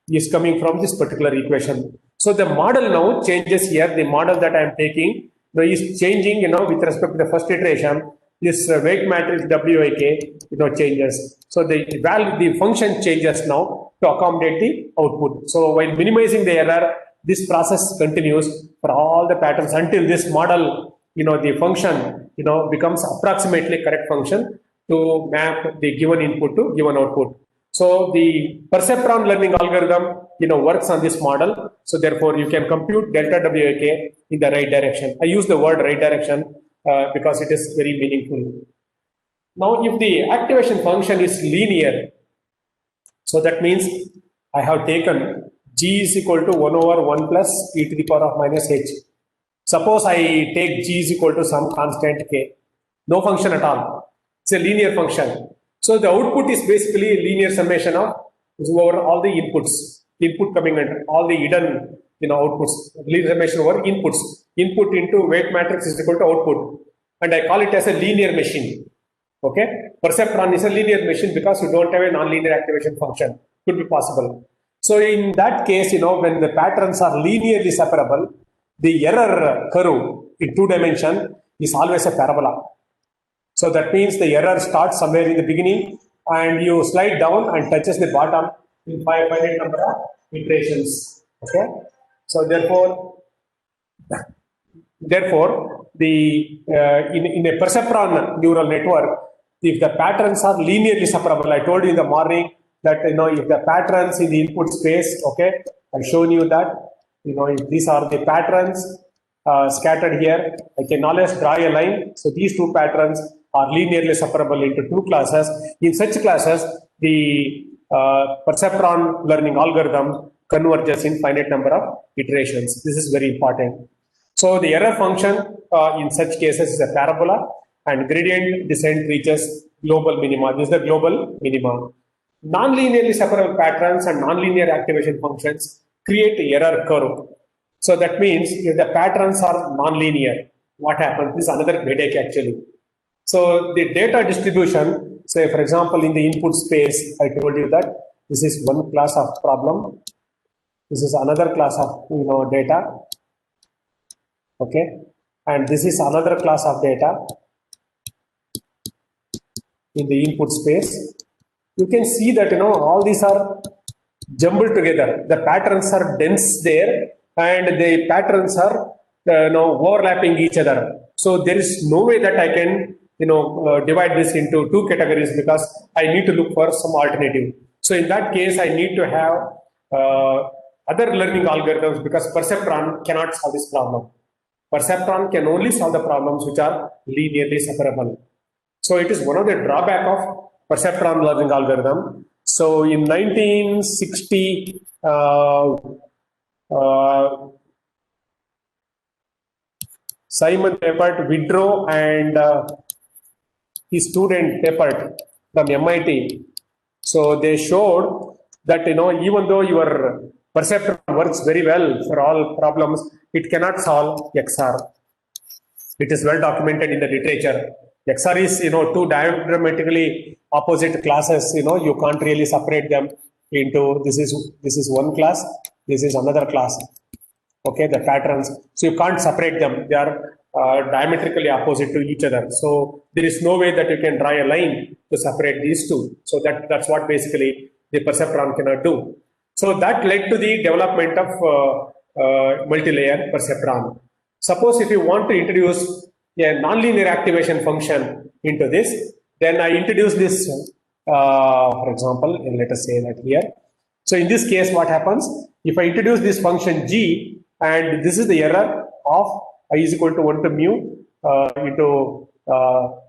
is coming from this particular equation. So the model now changes here. The model that I am taking is changing, with respect to the first iteration. This weight matrix wik, changes. So the function changes now to accommodate the output. So while minimizing the error, this process continues for all the patterns until this model, the function, becomes approximately correct function to map the given input to given output. So the perceptron learning algorithm, works on this model. So therefore you can compute delta wik in the right direction. I use the word right direction because it is very meaningful. Now, if the activation function is linear, so that means I have taken g is equal to 1 over 1 plus e to the power of minus h. Suppose I take g is equal to some constant k, no function at all. It's a linear function. So the output is basically a linear summation of over all the inputs, input coming in, all the hidden outputs, linear summation over inputs. Input into weight matrix is equal to output, and I call it as a linear machine. Okay, perceptron is a linear machine because you don't have a non-linear activation function. Could be possible. So in that case, when the patterns are linearly separable, the error curve in 2 dimension is always a parabola. So that means the error starts somewhere in the beginning and you slide down and touches the bottom in finite number of iterations. Okay. So therefore, in a perceptron neural network, if the patterns are linearly separable, I told you in the morning that if the patterns in the input space, okay, I've shown you that if these are the patterns scattered here, I can always draw a line. So these two patterns are linearly separable into two classes. In such classes, the perceptron learning algorithm converges in finite number of iterations. This is very important. So the error function in such cases is a parabola, and gradient descent reaches global minima. This is the global minima. Non-linearly separable patterns and nonlinear activation functions create an error curve. So that means if the patterns are nonlinear, what happens? This is another headache actually. So the data distribution, say for example in the input space, I told you that this is one class of problem. This is another class of data. Okay, and this is another class of data in the input space. You can see that all these are jumbled together. The patterns are dense there, and the patterns are overlapping each other. So there is no way that I can divide this into two categories because I need to look for some alternative. So in that case, I need to have other learning algorithms because perceptron cannot solve this problem. Perceptron can only solve the problems which are linearly separable. So it is one of the drawback of perceptron learning algorithm. So in 1960, Simon Tappert, Widrow, and his student Tappert from MIT. So they showed that even though your perceptron works very well for all problems, it cannot solve XR. It is well documented in the literature. XR is two diametrically opposite classes. You can't really separate them into this is one class, this is another class. Okay, the patterns. So you can't separate them. They are diametrically opposite to each other. So there is no way that you can draw a line to separate these two. So that's what basically the perceptron cannot do. So that led to the development of multi-layer perceptron. Suppose if you want to introduce a nonlinear activation function into this, then I introduce this, for example, and let us say that here. So in this case, what happens? If I introduce this function g, and this is the error of I is equal to 1 to mu into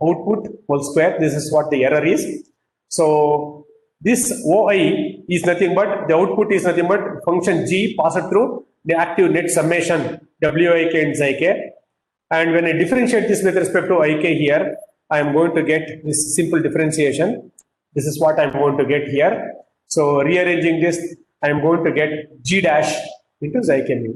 output whole square. This is what the error is. So this OI is nothing but the output is nothing but function g passed through the active net summation WIK and Xik. And when I differentiate this with respect to IK here, I am going to get this simple differentiation. This is what I am going to get here. So rearranging this, I am going to get G dash into Xik mu.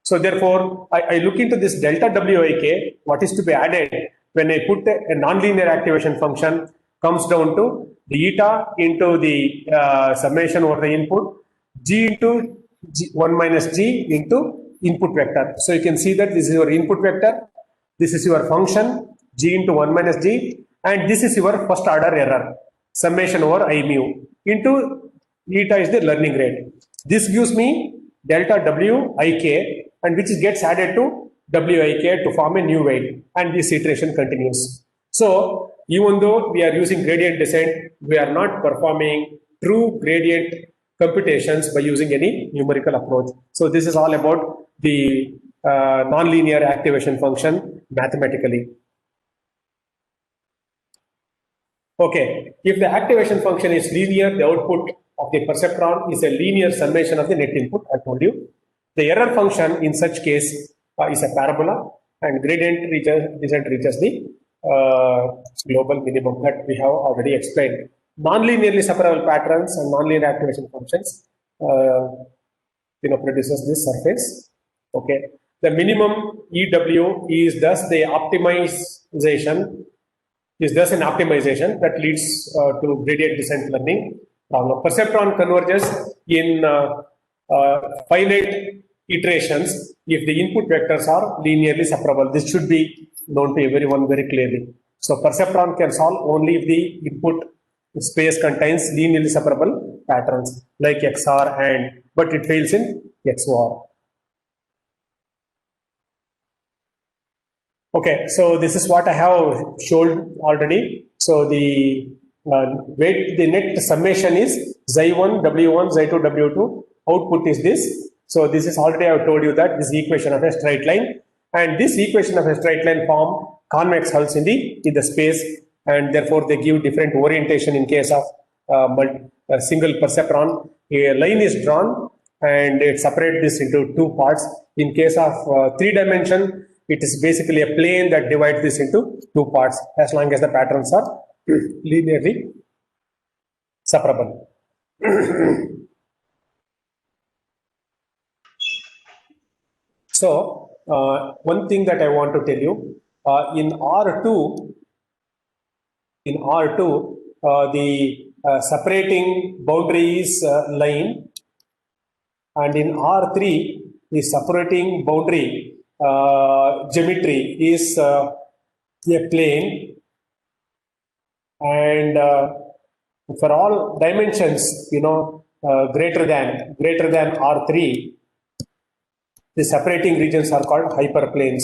So therefore, I look into this delta WIK, what is to be added when I put a nonlinear activation function comes down to the eta into the summation over the input, G into G, 1 minus G into input vector. So you can see that this is your input vector, this is your function, G into 1 minus G, and this is your first order error, summation over I mu, into eta is the learning rate. This gives me delta WIK, and which gets added to WIK to form a new weight, and this iteration continues. So even though we are using gradient descent, we are not performing true gradient computations by using any numerical approach. So this is all about the nonlinear activation function mathematically. Okay, if the activation function is linear, the output of the perceptron is a linear summation of the net input, I told you. The error function in such case is a parabola, and gradient descent reaches the global minimum that we have already explained. Non-linearly separable patterns and nonlinear activation functions produces this surface. Okay, the minimum EW is thus the optimization that leads to gradient descent learning problem. Perceptron converges in finite iterations if the input vectors are linearly separable. This should be known to everyone very clearly. So perceptron can solve only if the input space contains linearly separable patterns like XOR AND, but it fails in XOR. Okay, so this is what I have showed already. So the net summation is Xi1, W1, Xi2, W2. Output is this. So this is already I have told you that this equation of a straight line, and this equation of a straight line form convex hulls in the space, and therefore they give different orientation in case of a single perceptron. A line is drawn and it separates this into two parts. In case of 3 dimension, it is basically a plane that divides this into two parts as long as the patterns are linearly separable. So one thing that I want to tell you, in R2, the separating boundary is line, and in R3 the separating boundary geometry is a plane, and for all dimensions, greater than R3, the separating regions are called hyperplanes.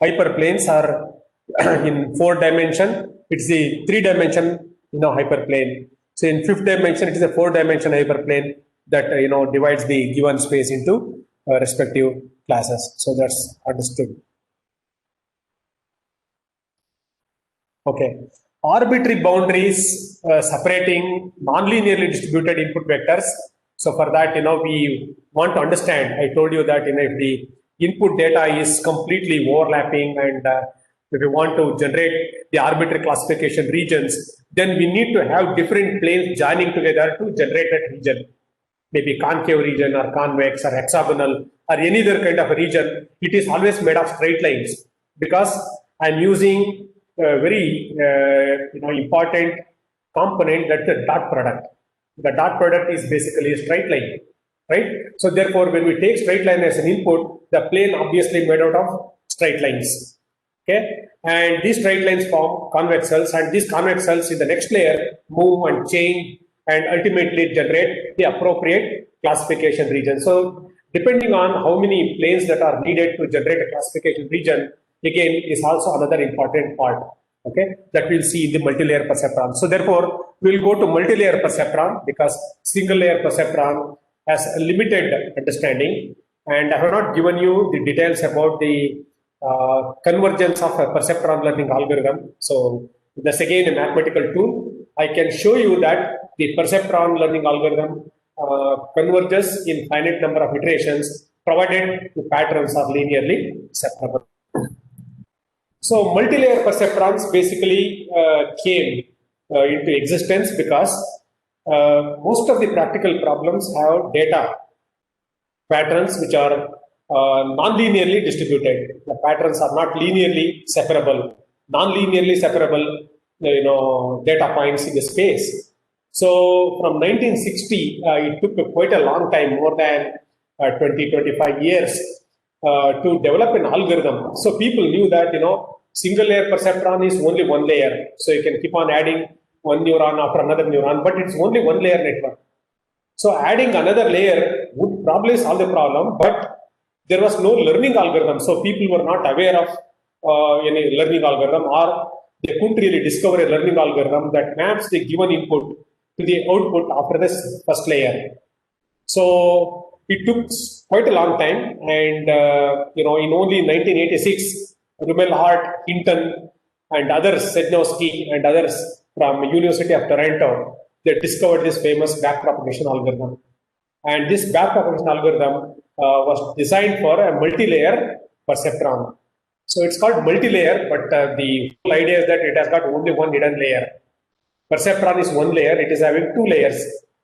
Hyperplanes are in 4 dimension. It's the 3 dimension, hyperplane. So in 5th dimension, it is a 4 dimension hyperplane that divides the given space into respective classes. So that's understood. Okay. Arbitrary boundaries separating non-linearly distributed input vectors. So for that, we want to understand. I told you that if the input data is completely overlapping, and if we want to generate the arbitrary classification regions, then we need to have different planes joining together to generate that region. Maybe concave region or convex or hexagonal or any other kind of a region. It is always made of straight lines, because I'm using a very important component, that's the dot product. The dot product is basically a straight line, right? So therefore, when we take straight line as an input, the plane obviously made out of straight lines. Okay, and these straight lines form convex cells, and these convex cells in the next layer move and change and ultimately generate the appropriate classification region. So depending on how many planes that are needed to generate a classification region, again, is also another important part, okay, that we'll see in the multi-layer perceptron. So therefore, we'll go to multi-layer perceptron, because single layer perceptron has a limited understanding, and I have not given you the details about the convergence of a perceptron learning algorithm. So that's again a mathematical tool. I can show you that the perceptron learning algorithm converges in finite number of iterations, provided the patterns are linearly separable. So multi-layer perceptrons basically came into existence because most of the practical problems have data patterns which are non-linearly distributed. The patterns are not linearly separable. Non-linearly separable, data points in the space. So from 1960, it took quite a long time, more than 20-25 years, to develop an algorithm. So people knew that single layer perceptron is only one layer, so you can keep on adding one neuron after another neuron, but it's only one layer network. So adding another layer would probably solve the problem, but there was no learning algorithm, so people were not aware of any learning algorithm, or they couldn't really discover a learning algorithm that maps the given input to the output after this first layer. So it took quite a long time, and in only 1986, Rumelhart, Hinton, and others, Sednowski and others from University of Toronto, they discovered this famous backpropagation algorithm. And this backpropagation algorithm was designed for a multi-layer perceptron. So it's called multi-layer, but the whole idea is that it has got only one hidden layer. Perceptron is one layer, it is having two layers.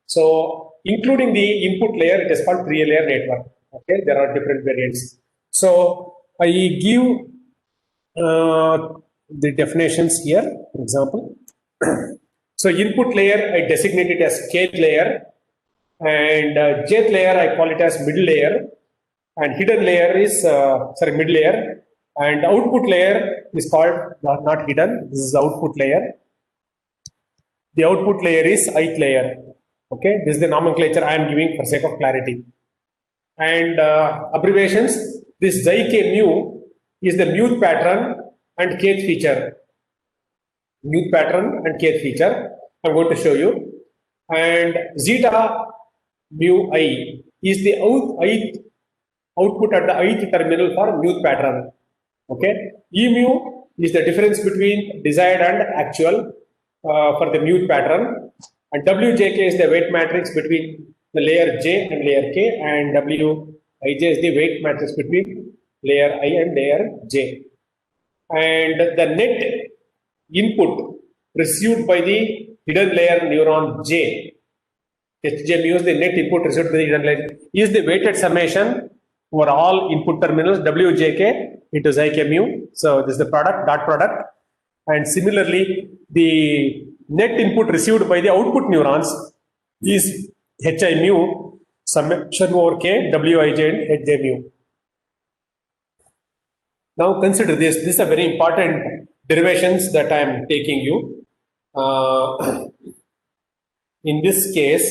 So including the input layer, it is called 3-layer network. Okay, there are different variants. So I give the definitions here, for example. So input layer, I designate it as k layer, and jth layer, I call it as middle layer, and hidden layer is, mid layer, and output layer is called, not hidden, this is the output layer. The output layer is ith layer. Okay, this is the nomenclature I am giving for sake of clarity. And abbreviations, this xi k mu is the muth pattern and kth feature. Muth pattern and kth feature, I'm going to show you. And zeta mu I is the output at the ith terminal for muth pattern. Okay, E mu is the difference between desired and actual for the muth pattern, and WJK is the weight matrix between the layer J and layer K, and Wij is the weight matrix between layer I and layer J. And the net input received by the hidden layer neuron J, HJ mu is the net input received by the hidden layer, is the weighted summation over all input terminals WJK into xi mu. So this is the product, dot product. And similarly, the net input received by the output neurons is hi mu summation over k wij and hj mu. Now consider this. These are very important derivations that I am taking you. In this case,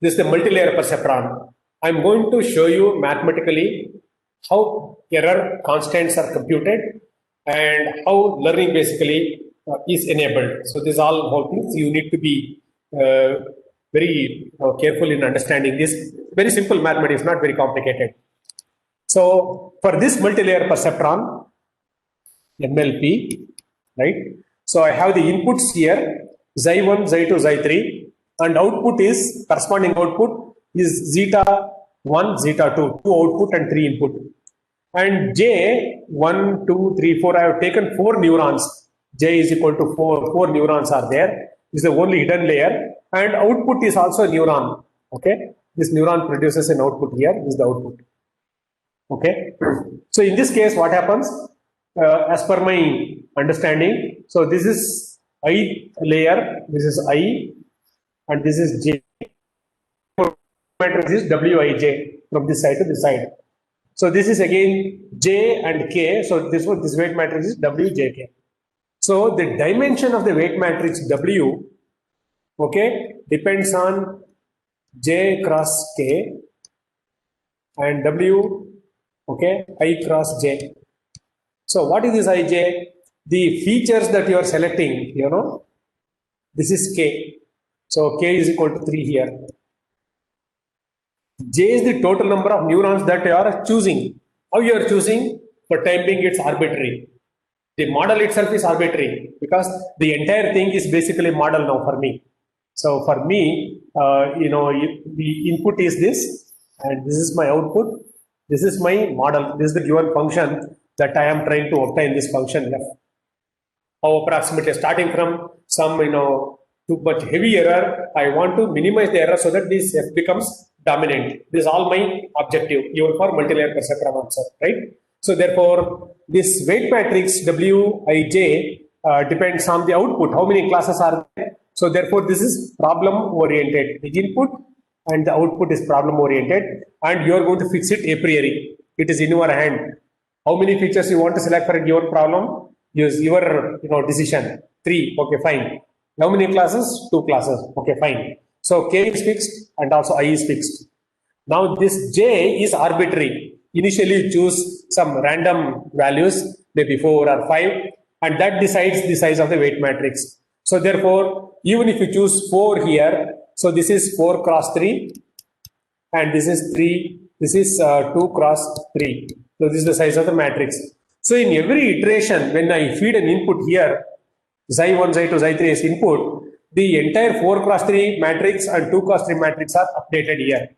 this is the multilayer perceptron. I am going to show you mathematically how error constants are computed and how learning basically is enabled. So these all whole things you need to be very careful in understanding this. Very simple mathematics, not very complicated. So for this multilayer perceptron, MLP, right? So I have the inputs here, xi1, xi2, xi3, and output is, corresponding output is zeta 1, zeta 2, 2 output and 3 input. And J, 1, 2, 3, 4, I have taken 4 neurons. J is equal to 4, 4 neurons are there. This is the only hidden layer. And output is also a neuron. Okay, this neuron produces an output here. This is the output. Okay, so in this case, what happens? As per my understanding, so this is I layer, this is I, and this is J. Matrix is Wij from this side to this side. So this is again J and K. So this weight matrix is Wjk. So the dimension of the weight matrix W, okay, depends on J cross K and W, okay, I cross J. So what is this Ij? The features that you are selecting, you know, this is K. So K is equal to 3 here. J is the total number of neurons that you are choosing. How you are choosing? For time being, it's arbitrary. The model itself is arbitrary because the entire thing is basically model now for me. So for me, the input is this, and this is my output. This is my model. This is the given function that I am trying to obtain this function f. How approximately starting from some too much heavy error, I want to minimize the error so that this f becomes dominant. This is all my objective, even for multilayer perceptron answer, right? So therefore, this weight matrix Wij depends on the output. How many classes are there? So therefore, this is problem oriented. The input and the output is problem oriented, and you are going to fix it a priori. It is in your hand. How many features you want to select for a given problem? Use your decision. 3, okay, fine. How many classes? 2 classes, okay, fine. So K is fixed and also I is fixed. Now this J is arbitrary. Initially you choose some random values, maybe 4 or 5, and that decides the size of the weight matrix. So therefore, even if you choose 4 here, so this is 4 cross 3, and this is 3, this is 2 cross 3. So this is the size of the matrix. So in every iteration, when I feed an input here, xi1, xi2, xi3 is input, the entire 4 cross 3 matrix and 2 cross 3 matrix are updated here.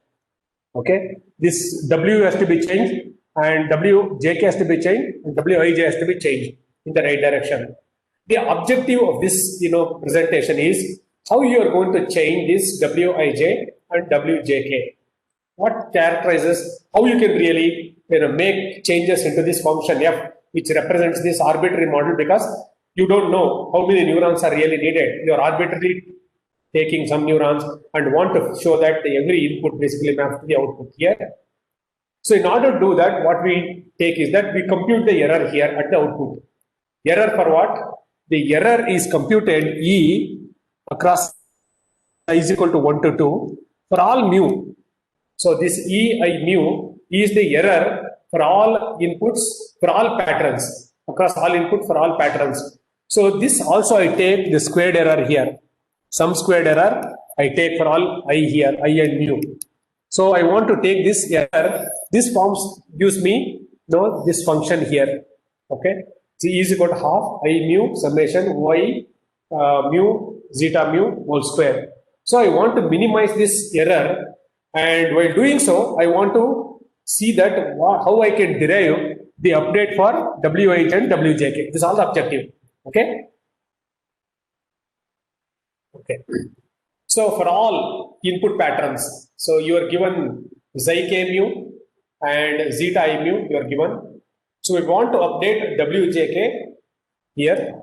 Okay, this W has to be changed, and Wjk has to be changed, and Wij has to be changed in the right direction. The objective of this presentation is how you are going to change this Wij and Wjk. What characterizes how you can really make changes into this function f, which represents this arbitrary model, because you don't know how many neurons are really needed. You are arbitrarily taking some neurons and want to show that every input basically maps to the output here. So in order to do that, what we take is that we compute the error here at the output. Error for what? The error is computed E across I is equal to 1 to 2 for all mu. So this E I mu is the error for all inputs, for all patterns, across all input for all patterns. So this also I take the squared error here. Some squared error I take for all I here, I and mu. So I want to take this error. This forms gives me this function here. Okay. C is equal to half I mu summation y mu zeta mu whole square. So I want to minimize this error, and while doing so, I want to see that how I can derive the update for Wij and Wjk. This is all the objective. Okay. Okay. So for all input patterns, so you are given Zik mu and zeta I mu, you are given. So we want to update Wjk here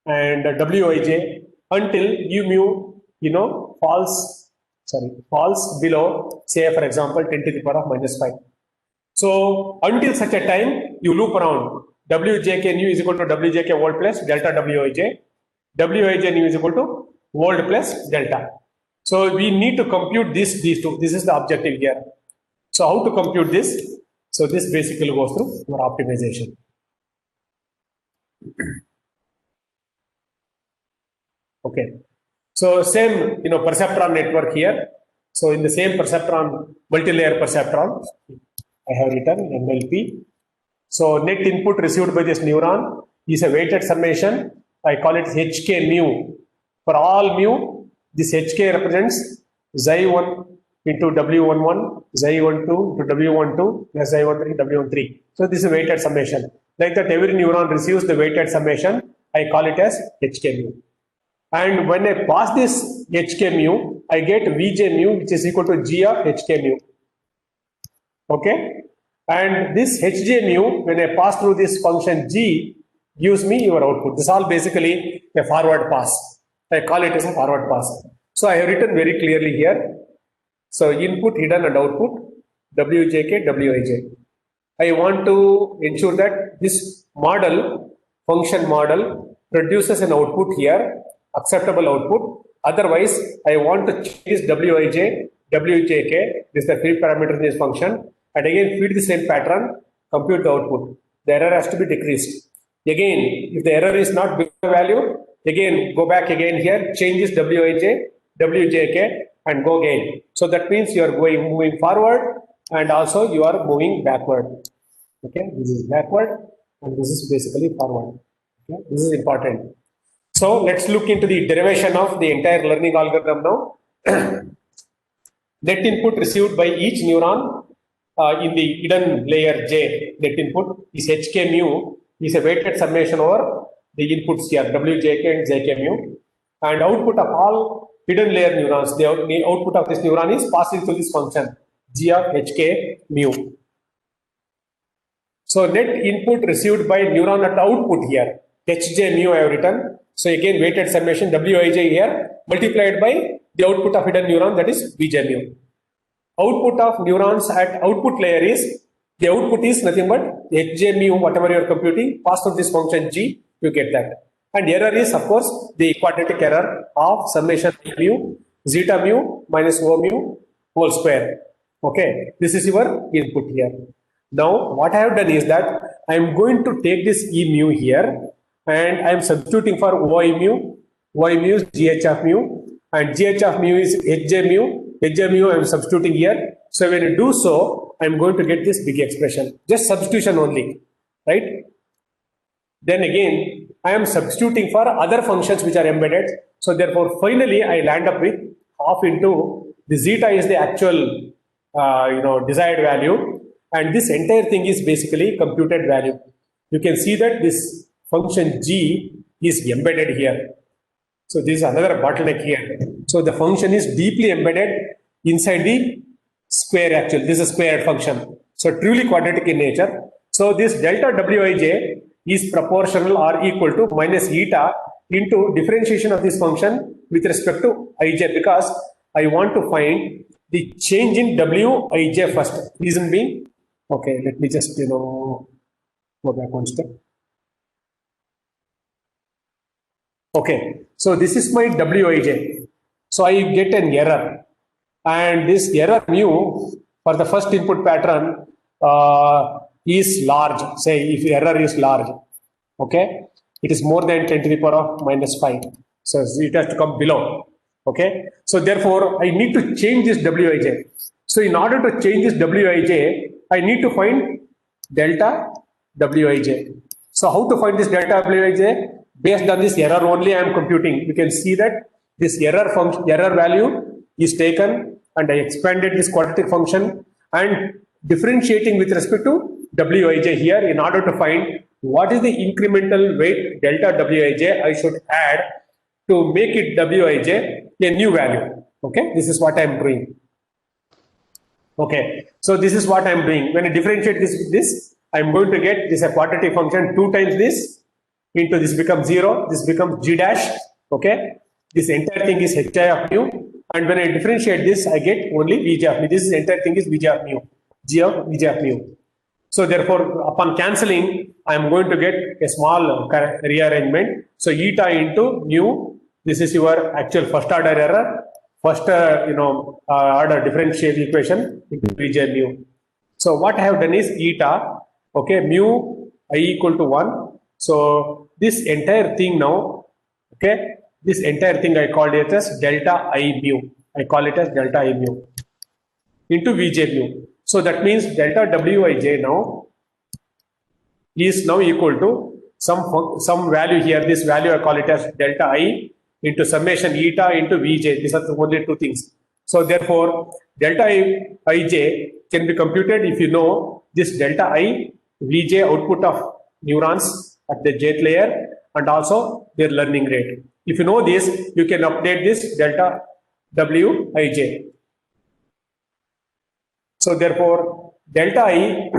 and Wij until u mu, falls below, say for example, 10 to the power of minus 5. So until such a time, you loop around. Wjk nu is equal to Wjk volt plus delta Wij. Wij nu is equal to volt plus delta. So we need to compute these two. This is the objective here. So how to compute this? So this basically goes through your optimization. Okay. So same perceptron network here. So in the same perceptron, multi-layer perceptron, I have written MLP. So net input received by this neuron is a weighted summation. I call it HK mu. For all mu, this HK represents Xi1 into W11, Xi12 into W12 plus Xi13, W13. So this is a weighted summation. Like that, every neuron receives the weighted summation. I call it as HK mu. And when I pass this HK mu, I get Vj mu, which is equal to G of HK mu. Okay. And this Hj mu, when I pass through this function G, gives me your output. This is all basically a forward pass. I call it as a forward pass. So I have written very clearly here. So input, hidden and output, Wjk, Wij. I want to ensure that this model, function model, produces an output here, acceptable output. Otherwise, I want to change Wij, Wjk, this is the feed parameter in this function, and again feed the same pattern, compute the output. The error has to be decreased. Again, if the error is not big value, again go back again here, change this Wij, Wjk, and go again. So that means you are moving forward, and also you are moving backward. Okay, this is backward, and this is basically forward. Okay, this is important. So let's look into the derivation of the entire learning algorithm now. Net input received by each neuron in the hidden layer J, net input is HK mu, is a weighted summation over the inputs here, Wjk and Zk mu, and output of all hidden layer neurons, the output of this neuron is passing through this function, G of HK mu. So net input received by neuron at output here, Hj mu I have written. So again weighted summation Wij here multiplied by the output of hidden neuron, that is Vj mu. Output of neurons at output layer is, the output is nothing but Hj mu, whatever you are computing, pass through this function G, you get that. And error is of course the quadratic error of summation mu, zeta mu minus O mu whole square. Okay, this is your input here. Now what I have done is that I am going to take this E mu here, and I am substituting for Y mu. Y mu is GH of mu, and GH of mu is Hj mu. Hj mu I am substituting here. So when you do so, I am going to get this big expression. Just substitution only, right? Then again, I am substituting for other functions which are embedded. So therefore, finally, I land up with half into the zeta is the actual, desired value, and this entire thing is basically computed value. You can see that this function G is embedded here. So this is another bottleneck here. So the function is deeply embedded inside the square actually. This is a squared function. So truly quadratic in nature. So this delta Wij is proportional or equal to minus eta into differentiation of this function with respect to ij, because I want to find the change in wij first. Reason being, okay, let me just go back one step. Okay, so this is my wij. So I get an error, and this error mu for the first input pattern is large. Say if error is large, okay, it is more than 10 to the power of minus 5. So it has to come below. Okay, so therefore I need to change this wij. So in order to change this wij, I need to find delta wij. So how to find this delta wij? Based on this error only I am computing. You can see that this error value is taken, and I expanded this quadratic function and differentiating with respect to wij here in order to find what is the incremental weight delta wij I should add to make it wij a new value. Okay, this is what I am doing. Okay, so this is what I am doing. When I differentiate this with this, I am going to get this a quadratic function 2 times this into this becomes 0, this becomes g dash. Okay, this entire thing is hi of mu, and when I differentiate this, I get only vj of mu. This is entire thing is vj of mu, g of vj of mu. So therefore, upon cancelling, I am going to get a small rearrangement. So eta into mu, this is your actual first order error, first order differential equation into vj mu. So what I have done is eta, okay, mu I equal to 1. So this entire thing now, okay, this entire thing I called it as delta I mu. I call it as delta I mu into vj mu. So that means delta wij now is now equal to some value here. This value I call it as delta I into summation eta into vj. These are the only two things. So therefore, delta ij can be computed if you know this delta I vj output of neurons at the jth layer and also their learning rate. If you know this, you can update this delta wij. So therefore, delta I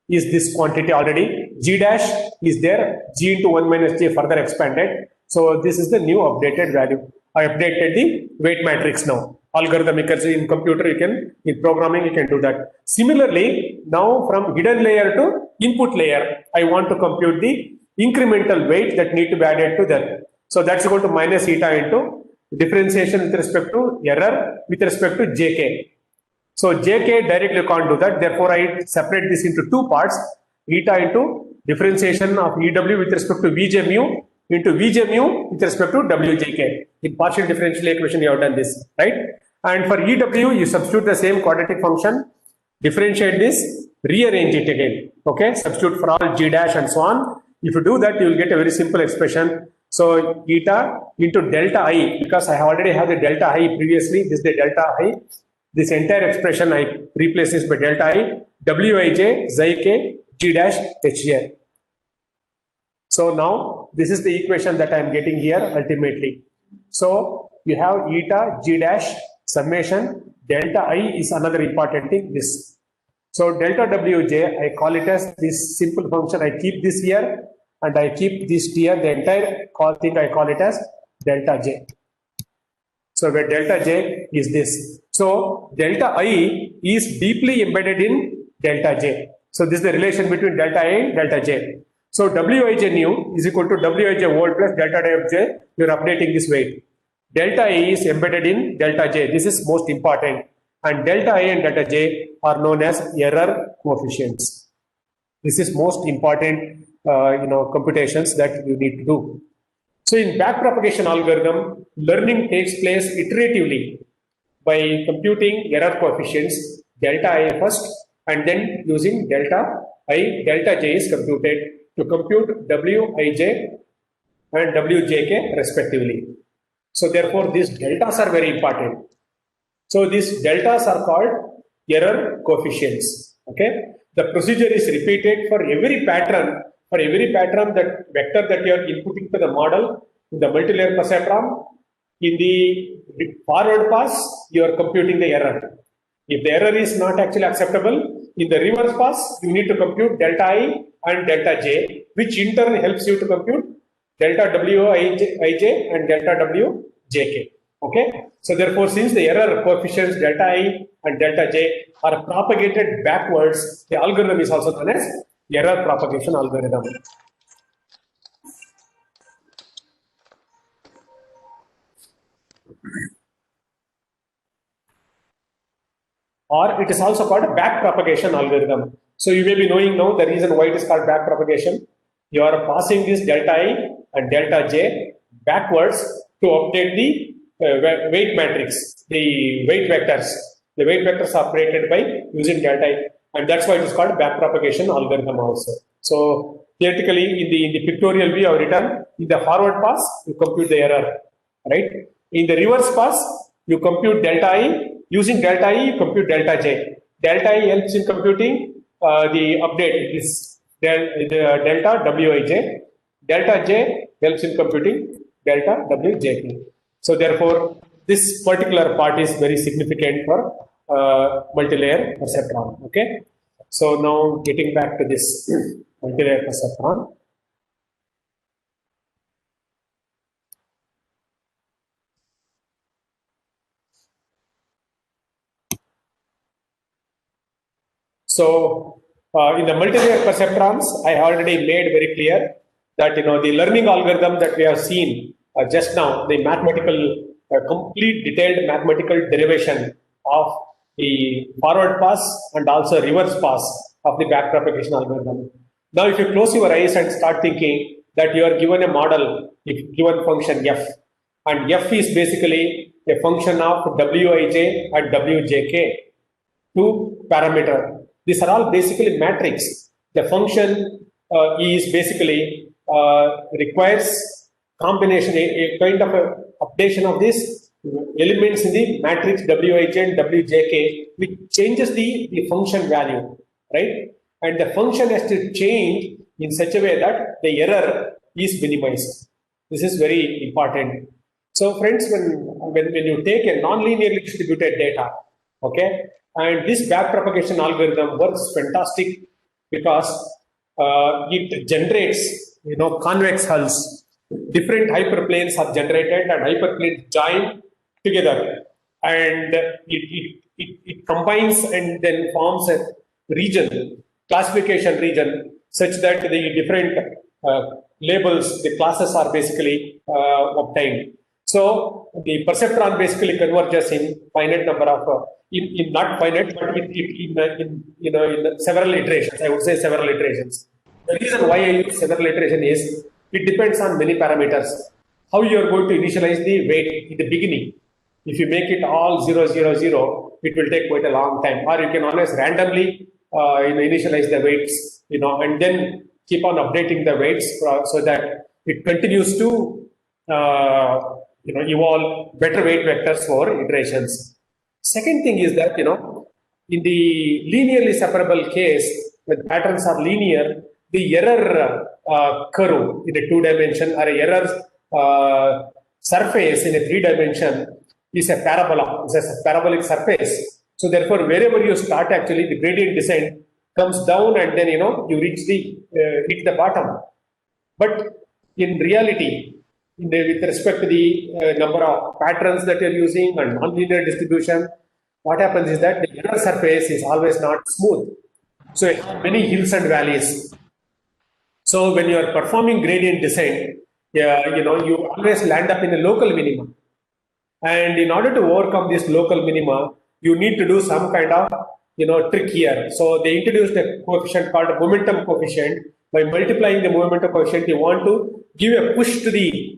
is this quantity already. G dash is there. G into 1 minus j further expanded. So this is the new updated value. I updated the weight matrix now. Algorithmic in computer, you can, in programming, you can do that. Similarly, now from hidden layer to input layer, I want to compute the incremental weight that need to be added to that. So that's equal to minus eta into differentiation with respect to error with respect to jk. So jk directly can't do that. Therefore, I separate this into two parts. Eta into differentiation of EW with respect to Vj mu into Vj mu with respect to Wjk. In partial differential equation, you have done this, right? And for EW, you substitute the same quadratic function, differentiate this, rearrange it again. Okay, substitute for all g dash and so on. If you do that, you will get a very simple expression. So eta into delta I, because I already have the delta I previously, this is the delta I. This entire expression I replace this by delta I, wij, xk, g dash, hj. So now this is the equation that I am getting here ultimately. So you have eta, g dash, summation, delta I is another important thing, this. So delta wj, I call it as this simple function. I keep this here and I keep this here. The entire thing I call it as delta j. So where delta j is this. So delta I is deeply embedded in delta j. So this is the relation between delta I and delta j. So wij new is equal to wij old plus delta wj. You are updating this weight. Delta I is embedded in delta j. This is most important. And delta I and delta j are known as error coefficients. This is most important computations that you need to do. So in backpropagation algorithm, learning takes place iteratively by computing error coefficients delta I first, and then using delta j is computed to compute wij and wjk respectively. So therefore these deltas are very important. So these deltas are called error coefficients. Okay, the procedure is repeated for every pattern. For every pattern, that vector that you are inputting to the model in the multilayer perceptron, in the forward pass, you are computing the error. If the error is not actually acceptable, in the reverse pass, you need to compute delta I and delta j, which in turn helps you to compute delta wij and delta wjk. Okay, so therefore, since the error coefficients delta I and delta j are propagated backwards, the algorithm is also known as error propagation algorithm. Or it is also called a back propagation algorithm. So you may be knowing now the reason why it is called back propagation. You are passing this delta I and delta j backwards to update the weight matrix, the weight vectors. The weight vectors are created by using delta I, and that's why it is called back propagation algorithm also. So theoretically, in the pictorial view, I have written in the forward pass you compute the error, right? In the reverse pass you compute delta I. Using delta I, you compute delta j. Delta I helps in computing the update, this the delta wij. Delta j helps in computing delta wjk. So therefore, this particular part is very significant for multilayer perceptron. Okay. So now getting back to this multilayer perceptron. So in the multilayer perceptrons, I already made very clear that the learning algorithm that we have seen just now, the mathematical complete detailed mathematical derivation of the forward pass and also reverse pass of the back propagation algorithm. Now, if you close your eyes and start thinking that you are given a model, if given function f, and f is basically a function of wij and wjk, two parameter. These are all basically matrix. The function is basically requires combination, a kind of a updation of these elements in the matrix wij and wjk, which changes the function value, right? And the function has to change in such a way that the error is minimized. This is very important. So friends, when you take a non-linearly distributed data, okay, and this back propagation algorithm works fantastic because it generates, convex hulls. Different hyperplanes are generated and hyperplanes join together, and it combines and then forms a region, classification region, such that the different labels, the classes are basically obtained. So the perceptron basically converges in finite number of in not finite, but in several iterations. I would say several iterations. The reason why I use several iteration is it depends on many parameters. How you are going to initialize the weight in the beginning. If you make it all 0, 0, 0, it will take quite a long time. Or you can always randomly initialize the weights, and then keep on updating the weights so that it continues to evolve better weight vectors for iterations. Second thing is that, in the linearly separable case, when patterns are linear, the error curve in a 2-dimension or a error surface in a 3-dimension is a parabola, it's a parabolic surface. So therefore, wherever you start, actually the gradient descent comes down and then, you reach the bottom. But in reality, with respect to the number of patterns that you're using and nonlinear distribution, what happens is that the error surface is always not smooth. So you have many hills and valleys. So when you are performing gradient descent, you always land up in a local minima. And in order to overcome this local minima, you need to do some kind of trick here. So they introduced a coefficient called a momentum coefficient. By multiplying the momentum coefficient, you want to give a push to the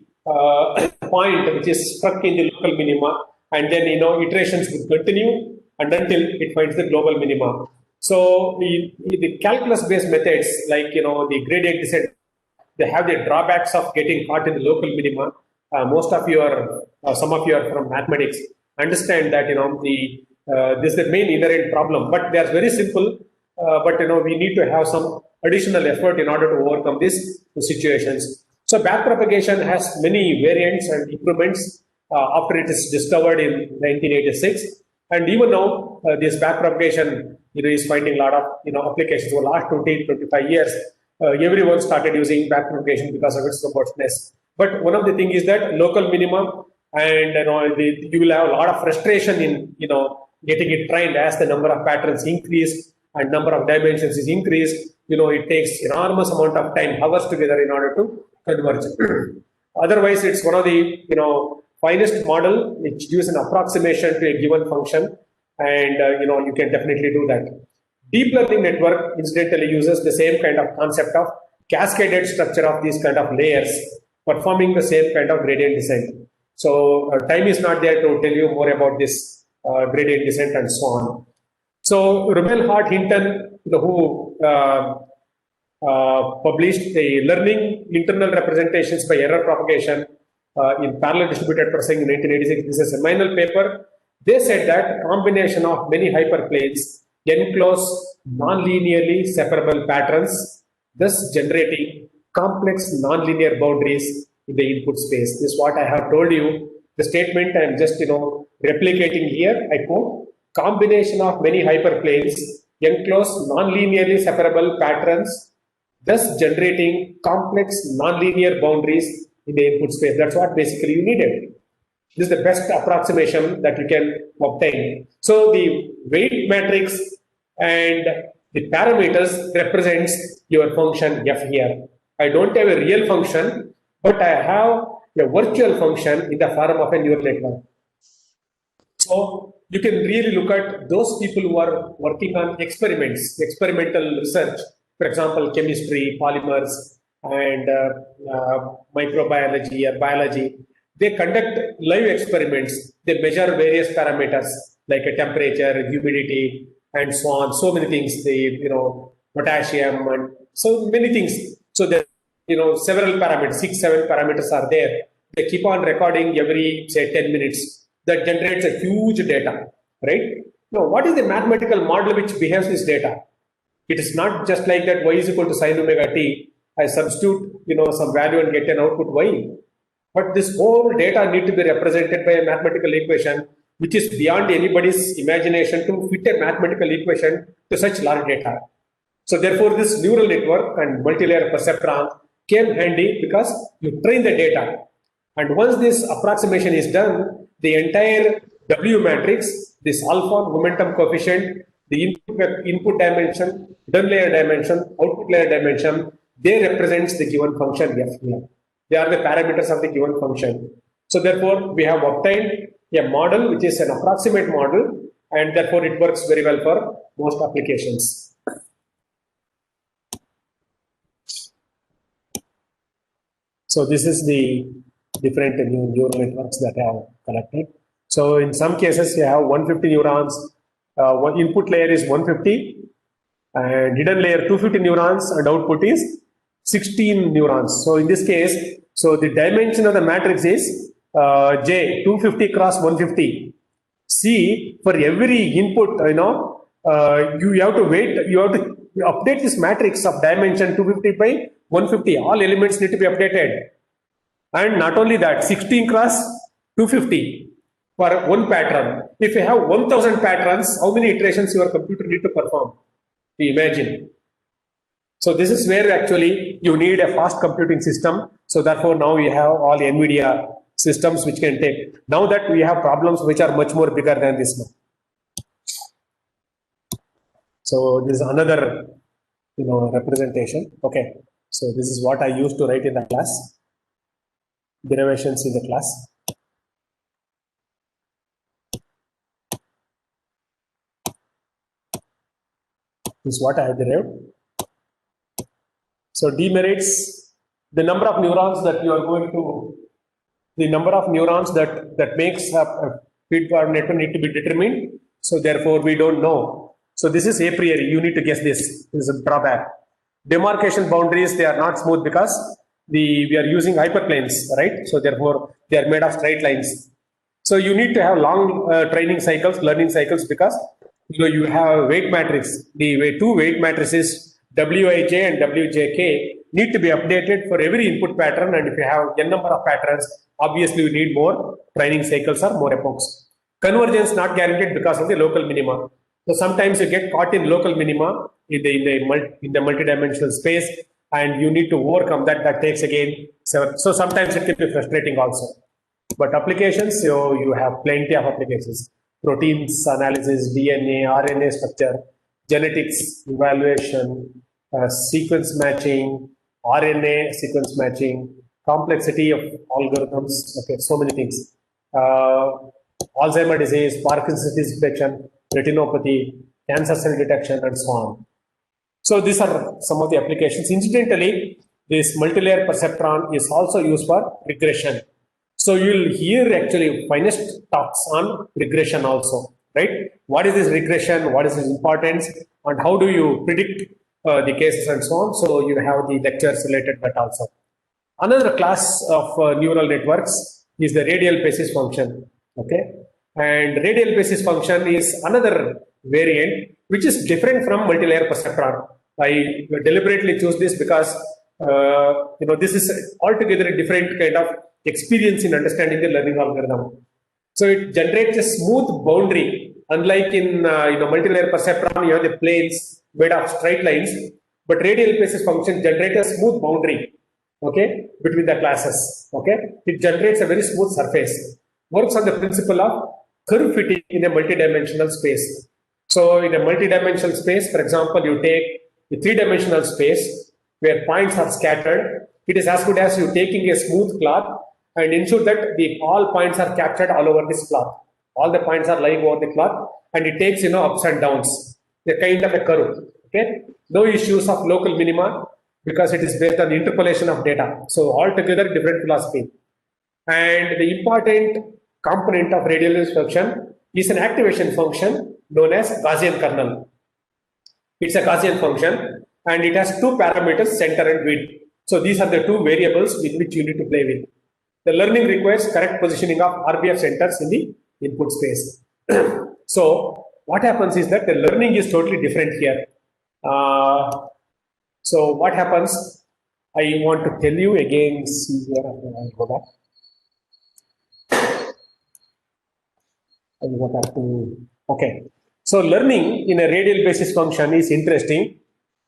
point which is struck in the local minima, and then iterations will continue and until it finds the global minima. So the calculus-based methods like the gradient descent, they have the drawbacks of getting caught in the local minima. Most of you are, some of you are from mathematics, understand that this is the main inherent problem. But they are very simple. But we need to have some additional effort in order to overcome these situations. So back propagation has many variants and improvements after it is discovered in 1986. And even now, this back propagation is finding a lot of applications over the last 20-25 years. Everyone started using back propagation because of its robustness. But one of the things is that local minimum, and you will have a lot of frustration in getting it trained as the number of patterns increase and number of dimensions is increased. It takes enormous amount of time, hours together in order to converge. Otherwise, it's one of the finest model which gives an approximation to a given function, and you can definitely do that. Deep learning network incidentally uses the same kind of concept of cascaded structure of these kind of layers, performing the same kind of gradient descent. So time is not there to tell you more about this gradient descent and so on. So Rummel Hart Hinton, who published a learning internal representations by error propagation in parallel distributed processing in 1986. This is a seminal paper. They said that combination of many hyperplanes enclose non-linearly separable patterns, thus generating complex non-linear boundaries in the input space. This is what I have told you. The statement I am just replicating here. I quote: combination of many hyperplanes enclose non-linearly separable patterns, thus generating complex non-linear boundaries in the input space. That's what basically you needed. This is the best approximation that you can obtain. So the weight matrix and the parameters represents your function f here. I don't have a real function, but I have a virtual function in the form of a neural network. So you can really look at those people who are working on experiments, experimental research, for example, chemistry, polymers, and microbiology or biology. They conduct live experiments. They measure various parameters like a temperature, humidity, and so on. So many things. They, potassium and so many things. So there, several parameters, 6-7 parameters are there. They keep on recording every, say, 10 minutes. That generates a huge data, right? Now, what is the mathematical model which behaves this data? It is not just like that y is equal to sine omega t. I substitute, some value and get an output y. But this whole data need to be represented by a mathematical equation, which is beyond anybody's imagination to fit a mathematical equation to such large data. So therefore, this neural network and multi-layer perceptron came handy because you train the data. And once this approximation is done, the entire W matrix, this alpha momentum coefficient, the input dimension, hidden layer dimension, output layer dimension, they represents the given function f here. They are the parameters of the given function. So therefore, we have obtained a model which is an approximate model, and therefore it works very well for most applications. So this is the different neural networks that I have collected. So in some cases, you have 150 neurons. One input layer is 150, and hidden layer 250 neurons, and output is 16 neurons. So in this case, so the dimension of the matrix is J 250 cross 150. C, for every input, you have to wait. You have to update this matrix of dimension 250 by 150. All elements need to be updated. And not only that, 16 cross 250 for one pattern. If you have 1000 patterns, how many iterations your computer need to perform? You imagine. So this is where actually you need a fast computing system. So therefore now we have all NVIDIA systems which can take. Now that we have problems which are much more bigger than this one. So this is another representation. Okay. So this is what I used to write in the class. Derivations in the class. This is what I have derived. So demerits the number of neurons that you are going to, the number of neurons that makes up a feedforward network need to be determined. So therefore we don't know. So this is a priori, you need to guess this. This is a drawback. Demarcation boundaries, they are not smooth because we are using hyperplanes, right? So therefore they are made of straight lines. So you need to have long training cycles, learning cycles, because you have weight matrix. The two weight matrices Wij and Wjk need to be updated for every input pattern, and if you have n number of patterns, obviously you need more training cycles or more epochs. Convergence not guaranteed because of the local minima. So sometimes you get caught in local minima in the multidimensional space, and you need to overcome that. That takes again. So sometimes it can be frustrating also. But applications, you have plenty of applications: proteins analysis, DNA, RNA structure, genetics evaluation, sequence matching, RNA sequence matching, complexity of algorithms. Okay, so many things. Alzheimer's disease, Parkinson's disease detection, retinopathy, cancer cell detection, and so on. So these are some of the applications. Incidentally, this multilayer perceptron is also used for regression. So you'll hear actually finest talks on regression also, right? What is this regression? What is its importance? And how do you predict the cases and so on? So you have the lectures related to that also. Another class of neural networks is the radial basis function. Okay, and radial basis function is another variant which is different from multilayer perceptron. I deliberately choose this because this is altogether a different kind of experience in understanding the learning algorithm. So it generates a smooth boundary, unlike in multilayer perceptron, you have the planes made of straight lines, but radial basis function generates a smooth boundary, okay, between the classes. Okay, it generates a very smooth surface. Works on the principle of curve fitting in a multidimensional space. So in a multidimensional space, for example, you take a three-dimensional space where points are scattered. It is as good as you taking a smooth cloth and ensure that all points are captured all over this cloth. All the points are lying over the cloth, and it takes ups and downs, a kind of a curve. Okay, no issues of local minima because it is based on interpolation of data. So altogether different philosophy. And the important component of radial basis function is an activation function known as Gaussian kernel. It's a Gaussian function, and it has two parameters, center and width. So these are the two variables with which you need to play with. The learning requires correct positioning of RBF centers in the input space. So what happens is that the learning is totally different here. So what happens, I want to tell you again, see here, I'll go back. I'll go back to, okay. So learning in a radial basis function is interesting.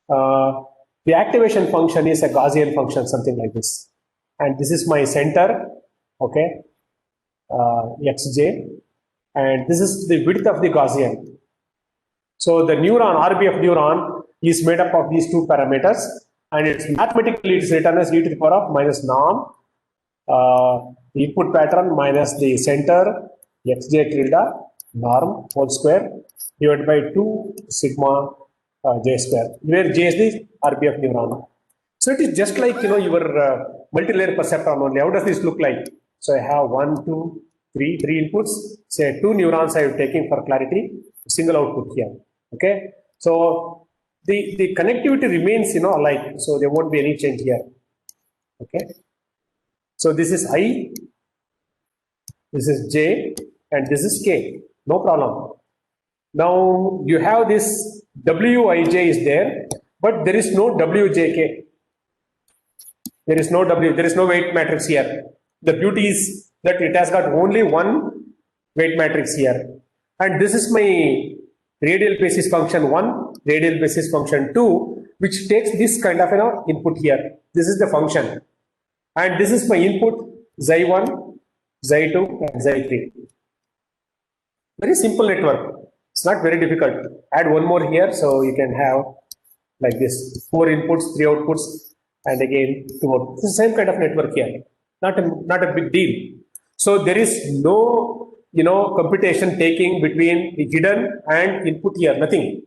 The activation function is a Gaussian function, something like this. And this is my center, okay, xj, and this is the width of the Gaussian. So the neuron, RBF neuron, is made up of these two parameters, and it's mathematically it's written as e to the power of minus norm, the input pattern minus the center, xj tilde, norm whole square, divided by 2 sigma j square, where j is the RBF neuron. So it is just like your multilayer perceptron only. How does this look like? So I have 1, 2, 3 inputs. Say 2 neurons I am taking for clarity. Single output here. Okay. So the connectivity remains alike. So there won't be any change here. Okay. So this is I, this is J, and this is K. No problem. Now you have this Wij is there, but there is no Wjk. There is no W, there is no weight matrix here. The beauty is that it has got only one weight matrix here. And this is my radial basis function 1, radial basis function 2, which takes this kind of input here. This is the function. And this is my input xi1, xi2, and xi3. Very simple network. It's not very difficult. Add one more here, so you can have like this: 4 inputs, 3 outputs, and again 2 outputs. It's the same kind of network here. Not a big deal. So there is no computation taking between the hidden and input here. Nothing.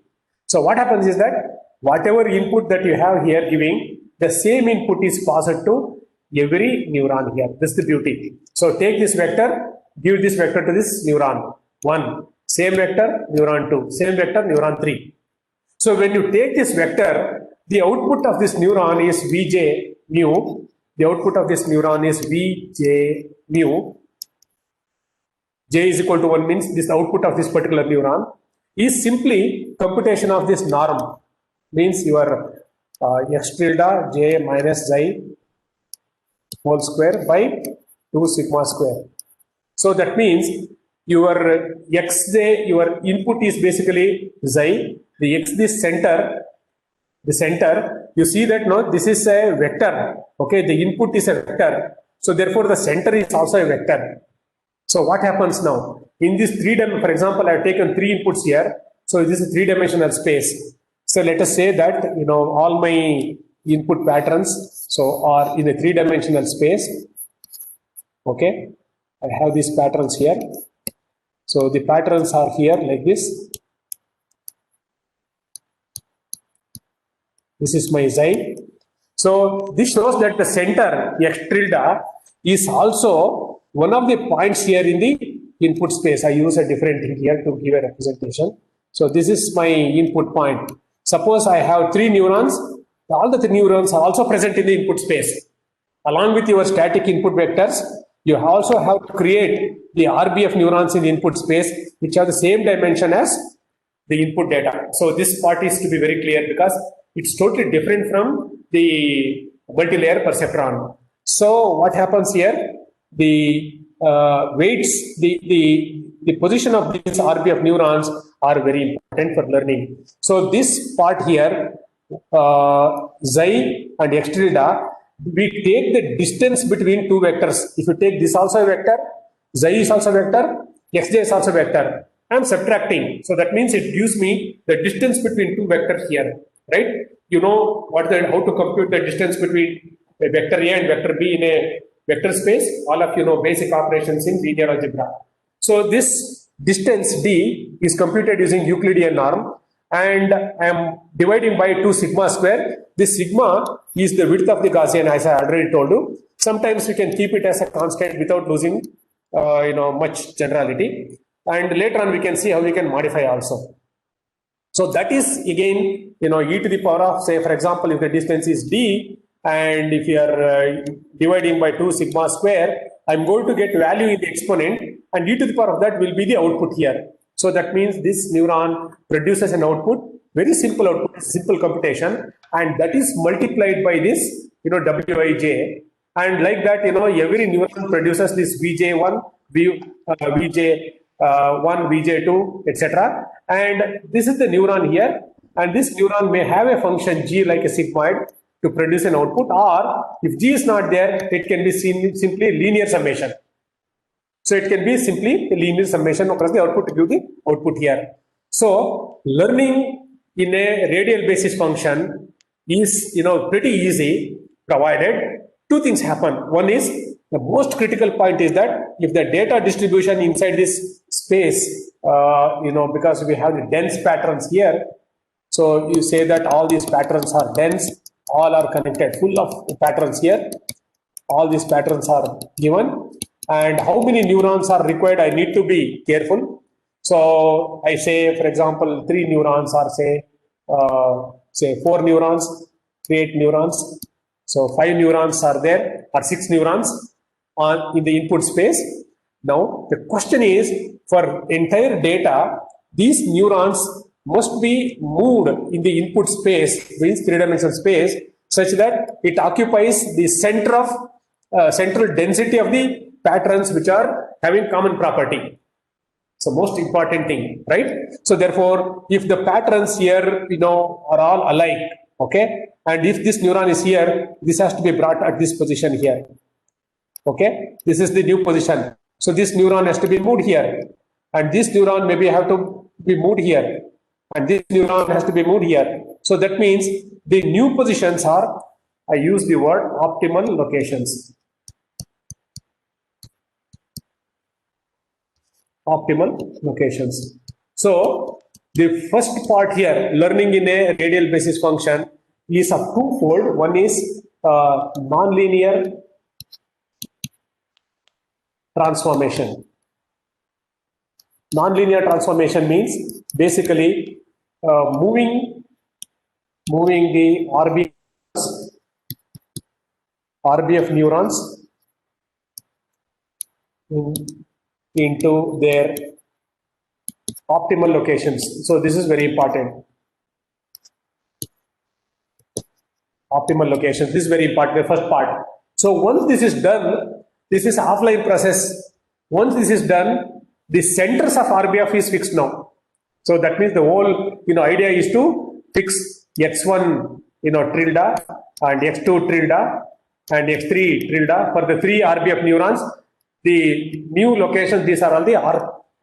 So what happens is that whatever input that you have here giving, the same input is passed to every neuron here. This is the beauty. So take this vector, give this vector to this neuron 1. Same vector, neuron 2, same vector, neuron 3. So when you take this vector, the output of this neuron is Vj mu. The output of this neuron is Vj mu. J is equal to 1 means this output of this particular neuron is simply computation of this norm. Means your x tilde j minus xi whole square by 2 sigma square. So that means your xj, your input is basically xi, the x this center, the center, you see that no, this is a vector, okay, the input is a vector, so therefore the center is also a vector. So what happens now? In this for example, I have taken 3 inputs here, so this is 3-dimensional space. So let us say that, all my input patterns, so are in a 3-dimensional space, okay, I have these patterns here. So the patterns are here like this. This is my xi. So this shows that the center x tilde is also one of the points here in the input space. I use a different thing here to give a representation. So this is my input point. Suppose I have 3 neurons. All the 3 neurons are also present in the input space. Along with your static input vectors, you also have to create the RBF neurons in the input space, which have the same dimension as the input data. So this part is to be very clear because it's totally different from the multi-layer perceptron. So what happens here? The weights, the position of these RBF neurons are very important for learning. So this part here, xi and x tilde, we take the distance between 2 vectors. If you take this also a vector, xi is also a vector, xj is also a vector. I am subtracting, so that means it gives me the distance between 2 vectors here, right? You know how to compute the distance between a vector A and vector B in a vector space. All of you know basic operations in linear algebra. So this distance d is computed using Euclidean norm, and I am dividing by 2 sigma square. This sigma is the width of the Gaussian, as I already told you. Sometimes we can keep it as a constant without losing much generality, and later on we can see how we can modify also. So that is again e to the power of, say for example, if the distance is d and if you are dividing by 2 sigma square, I'm going to get value in the exponent, and e to the power of that will be the output here. So that means this neuron produces an output, very simple output, simple computation, and that is multiplied by this wij, and like that every neuron produces this vj1, vj1, vj2, etc. And this is the neuron here, and this neuron may have a function g like a sigmoid to produce an output, or if g is not there, it can be simply linear summation. So it can be simply a linear summation across the output to give the output here. So learning in a radial basis function is pretty easy, provided 2 things happen. One is, the most critical point is that if the data distribution inside this space, because we have the dense patterns here, so you say that all these patterns are dense, all are connected, full of patterns here, all these patterns are given, and how many neurons are required, I need to be careful. So I say, for example, 3 neurons, or say 4 neurons, create neurons. So 5 neurons are there, or 6 neurons in the input space. Now the question is, for entire data, these neurons must be moved in the input space, means 3-dimensional space, such that it occupies the center of central density of the patterns which are having common property. So most important thing, right? So therefore, if the patterns here are all alike, okay, and if this neuron is here, this has to be brought at this position here, okay, this is the new position. So this neuron has to be moved here, and this neuron maybe have to be moved here, and this neuron has to be moved here. So that means the new positions are, I use the word optimal locations. Optimal locations. So the first part here, learning in a radial basis function, is of twofold. One is nonlinear transformation. Nonlinear transformation means basically moving the RBF neurons into their optimal locations. So this is very important. Optimal locations, this is very important, the first part. So once this is done, this is offline process. Once this is done, the centers of RBF is fixed now. So that means the whole, idea is to fix x1, tilde, and x2 tilde, and x3 tilde for the 3 RBF neurons. The new locations, these are all the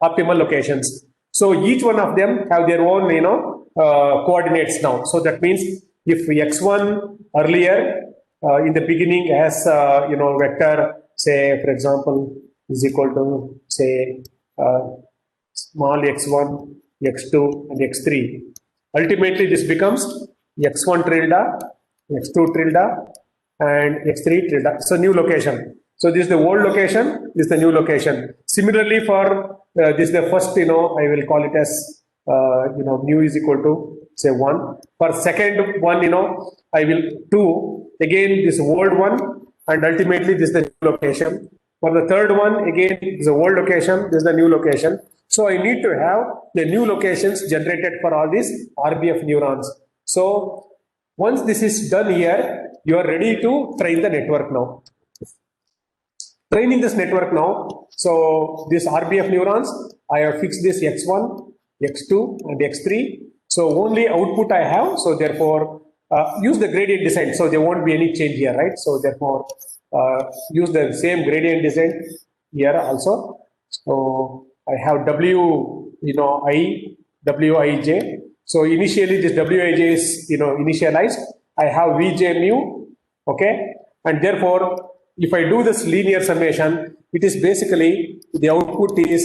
optimal locations. So each one of them have their own, coordinates now. So that means if x1 earlier in the beginning has, vector, say, for example, is equal to, say, small x1, x2, and x3. Ultimately, this becomes x1 tilde, x2 tilde, and x3 tilde. So new location. So this is the old location, this is the new location. Similarly for this is the first, I will call it as, mu is equal to, say, 1. For second one, I will 2. Again, this old one, and ultimately this is the new location. For the third one, again, this is the old location, this is the new location. So I need to have the new locations generated for all these RBF neurons. So once this is done here, you are ready to train the network now. Training this network now. So this RBF neurons, I have fixed this x1, x2, and x3. So only output I have. So therefore, use the gradient descent. So there won't be any change here, right? So therefore, use the same gradient descent here also. So I have W, Wij. So initially this Wij is, initialized. I have Vj mu, okay? And therefore, if I do this linear summation, it is basically, the output is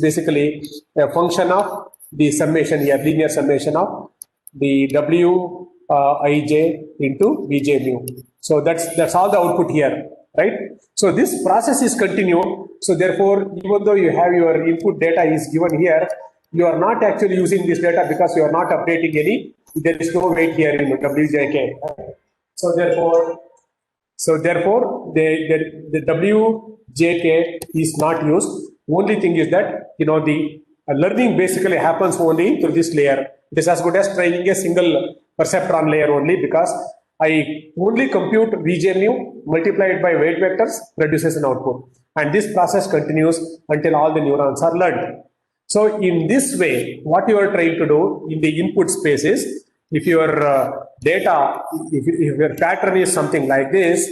basically a function of the summation here, linear summation of the Wij into Vj mu. So that's all the output here, right? So this process is continued. So therefore, even though you have your input data is given here, you are not actually using this data because you are not updating any. There is no weight here in Wjk. So therefore, the Wjk is not used. Only thing is that the learning basically happens only through this layer. It is as good as training a single perceptron layer only, because I only compute Vj mu multiplied by weight vectors produces an output, and this process continues until all the neurons are learned. So in this way, what you are trying to do in the input space is, if your data, if your pattern is something like this,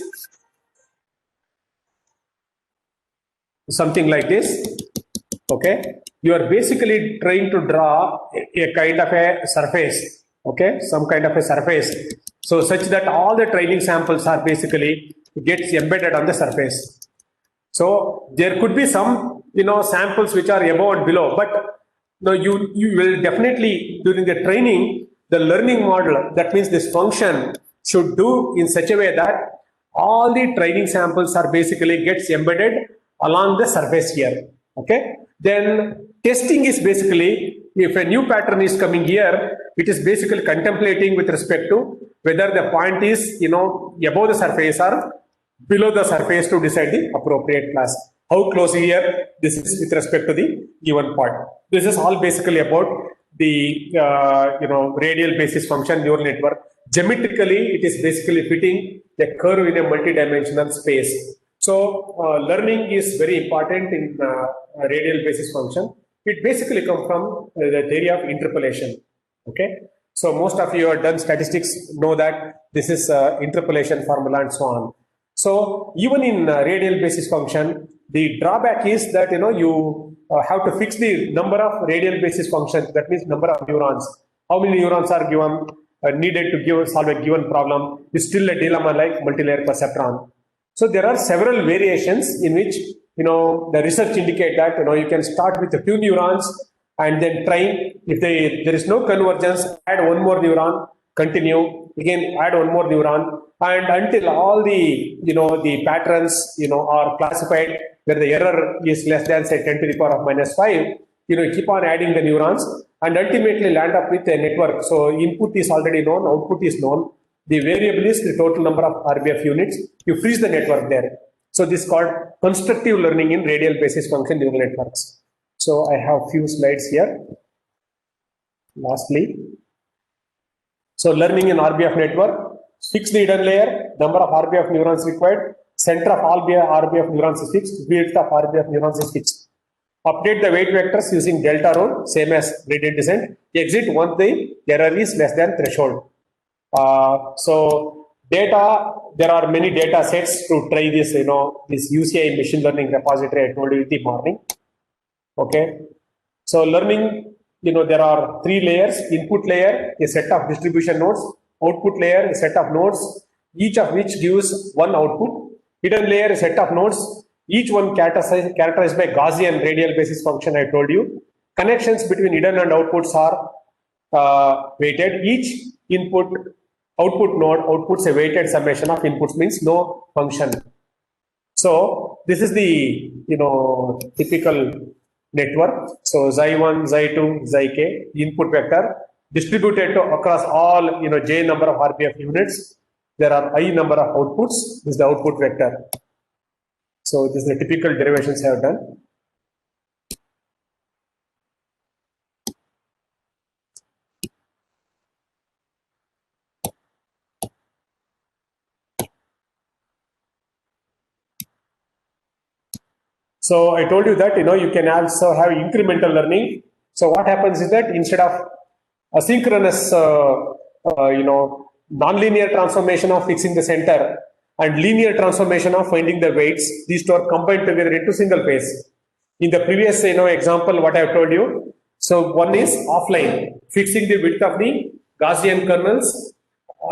okay, you are basically trying to draw a kind of a surface, okay, some kind of a surface, so such that all the training samples are basically gets embedded on the surface. So there could be some samples which are above and below, but you will definitely, during the training, the learning model, that means this function should do in such a way that all the training samples are basically gets embedded along the surface here. Okay, then testing is basically, if a new pattern is coming here, it is basically contemplating with respect to whether the point is above the surface or below the surface to decide the appropriate class. How close here, this is with respect to the given point. This is all basically about the radial basis function neural network. Geometrically, it is basically fitting a curve in a multi-dimensional space. So learning is very important in radial basis function. It basically comes from the theory of interpolation. Okay, so most of you have done statistics, know that this is interpolation formula and so on. So even in radial basis function, the drawback is that you have to fix the number of radial basis functions. That means number of neurons. How many neurons are given needed to solve a given problem is still a dilemma like multilayer perceptron. So there are several variations in which the research indicate that you can start with a few neurons and then train. If there is no convergence, add one more neuron, continue again, add one more neuron, and until all the the patterns are classified where the error is less than, say, 10 to the power of -5. Keep on adding the neurons and ultimately land up with a network. So input is already known, output is known. The variable is the total number of RBF units. You freeze the network there. So this is called constructive learning in radial basis function neural networks. So I have few slides here. Lastly, so learning in RBF network, fix the hidden layer, number of RBF neurons required, center of RBF neurons is fixed, width of RBF neurons is fixed. Update the weight vectors using delta rho, same as gradient descent. Exit once the error is less than threshold. So data, there are many data sets to try this, this UCI machine learning repository I told you in the morning. Okay. So learning, there are 3 layers: input layer, a set of distribution nodes; output layer, a set of nodes, each of which gives one output; hidden layer, a set of nodes, each one characterized by Gaussian radial basis function I told you. Connections between hidden and outputs are weighted. Each output node outputs a weighted summation of inputs, means no function. So this is the typical network. So xi1, xi2, xik, input vector distributed across all j number of RBF units. There are I number of outputs. This is the output vector. So this is the typical derivations I have done. So I told you that you can also have incremental learning. So what happens is that instead of asynchronous nonlinear transformation of fixing the center and linear transformation of finding the weights, these two are combined together into single phase. In the previous example what I have told you, so one is offline, fixing the width of the Gaussian kernels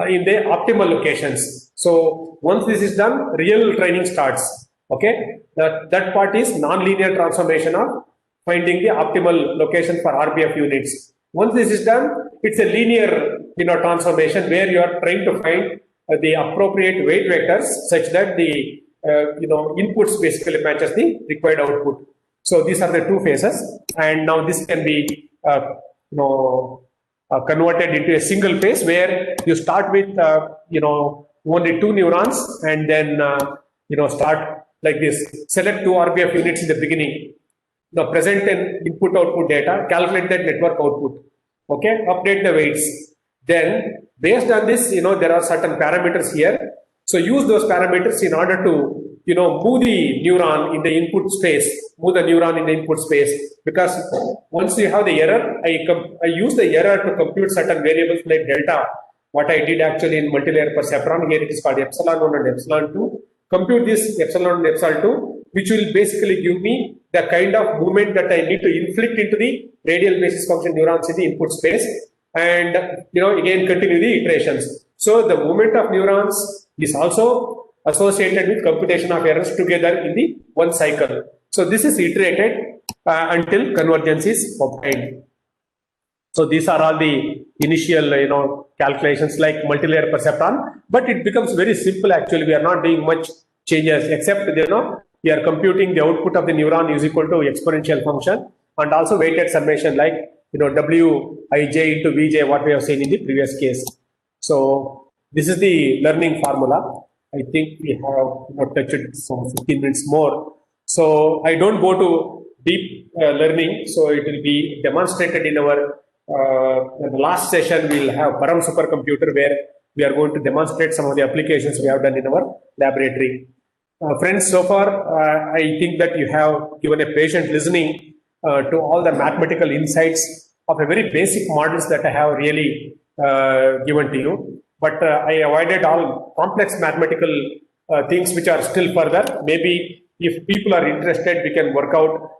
in the optimal locations. So once this is done, real training starts. Okay, that part is non-linear transformation of finding the optimal location for RBF units. Once this is done, it's a linear transformation where you are trying to find the appropriate weight vectors such that the inputs basically matches the required output. So these are the 2 phases, and now this can be converted into a single phase where you start with only 2 neurons and then start like this. Select 2 RBF units in the beginning. Now present an input output data, calculate that network output. Okay, update the weights. Then based on this, there are certain parameters here. So use those parameters in order to move the neuron in the input space, because once you have the error, I use the error to compute certain variables like delta. What I did actually in multilayer perceptron, here it is called epsilon 1 and epsilon 2. Compute this epsilon 1 and epsilon 2, which will basically give me the kind of movement that I need to inflict into the radial basis function neurons in the input space, and again continue the iterations. So the movement of neurons is also associated with computation of errors together in the one cycle. So this is iterated until convergence is obtained. So these are all the initial calculations like multilayer perceptron, but it becomes very simple actually. We are not doing much changes except we are computing the output of the neuron is equal to exponential function, and also weighted summation like wij into vj, what we have seen in the previous case. So this is the learning formula. I think we have touched for 15 minutes more. So I don't go to deep learning. So it will be demonstrated in our the last session. We'll have Param supercomputer where we are going to demonstrate some of the applications we have done in our laboratory. Friends, so far I think that you have given a patient listening to all the mathematical insights of a very basic models that I have really given to you. But I avoided all complex mathematical things which are still further. Maybe if people are interested, we can work out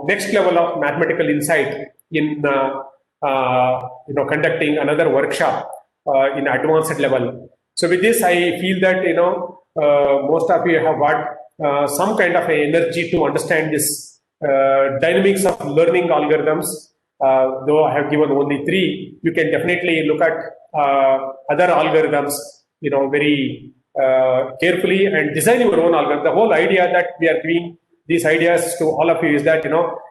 next level of mathematical insight in conducting another workshop in advanced level. So with this, I feel that most of you have got some kind of energy to understand this dynamics of learning algorithms. Though I have given only 3, you can definitely look at other algorithms, very carefully and design your own algorithm. The whole idea that we are giving these ideas to all of you is that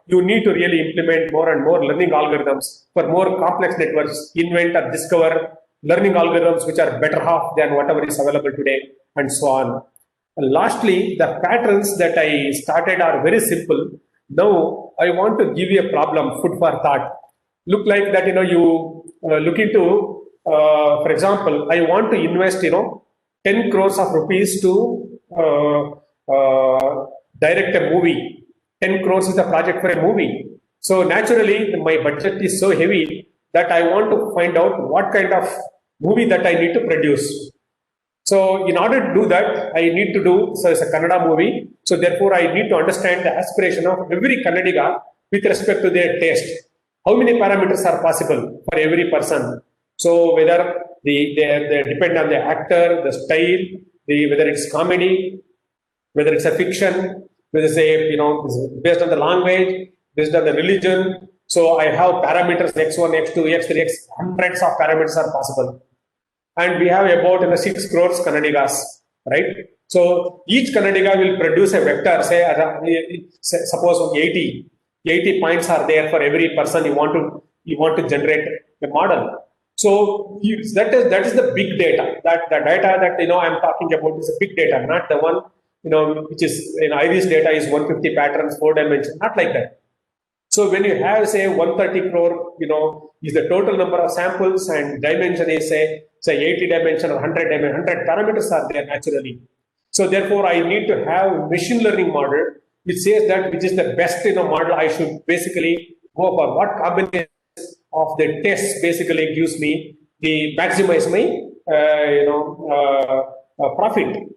you need to really implement more and more learning algorithms for more complex networks, invent or discover learning algorithms which are better half than whatever is available today, and so on. And lastly, the patterns that I started are very simple. Now I want to give you a problem, food for thought. Look like that, you look into, for example, I want to invest, 10 crores of rupees to direct a movie. 10 crores is the project for a movie. So naturally, my budget is so heavy that I want to find out what kind of movie that I need to produce. So in order to do that, I need to do, so it's a Kannada movie. So therefore, I need to understand the aspiration of every Kannadiga with respect to their taste. How many parameters are possible for every person? So whether they depend on the actor, the style, whether it's comedy, whether it's a fiction, whether it's based on the language, based on the religion. So I have parameters X1, X2, X3, X, hundreds of parameters are possible. And we have about 6 crores Kannadigas, right? So each Kannadiga will produce a vector, suppose 80 points are there for every person you want to generate a model. So that is the big data. That the data that I'm talking about is a big data, not the one which is Iris data is 150 patterns, 4 dimensions, not like that. So when you have say 130 crore, is the total number of samples and dimension is say 80 dimension or 100 dimension, 100 parameters are there naturally. So therefore I need to have machine learning model which says that which is the best model I should basically go for. What combination of the tests basically gives me the maximize my profit.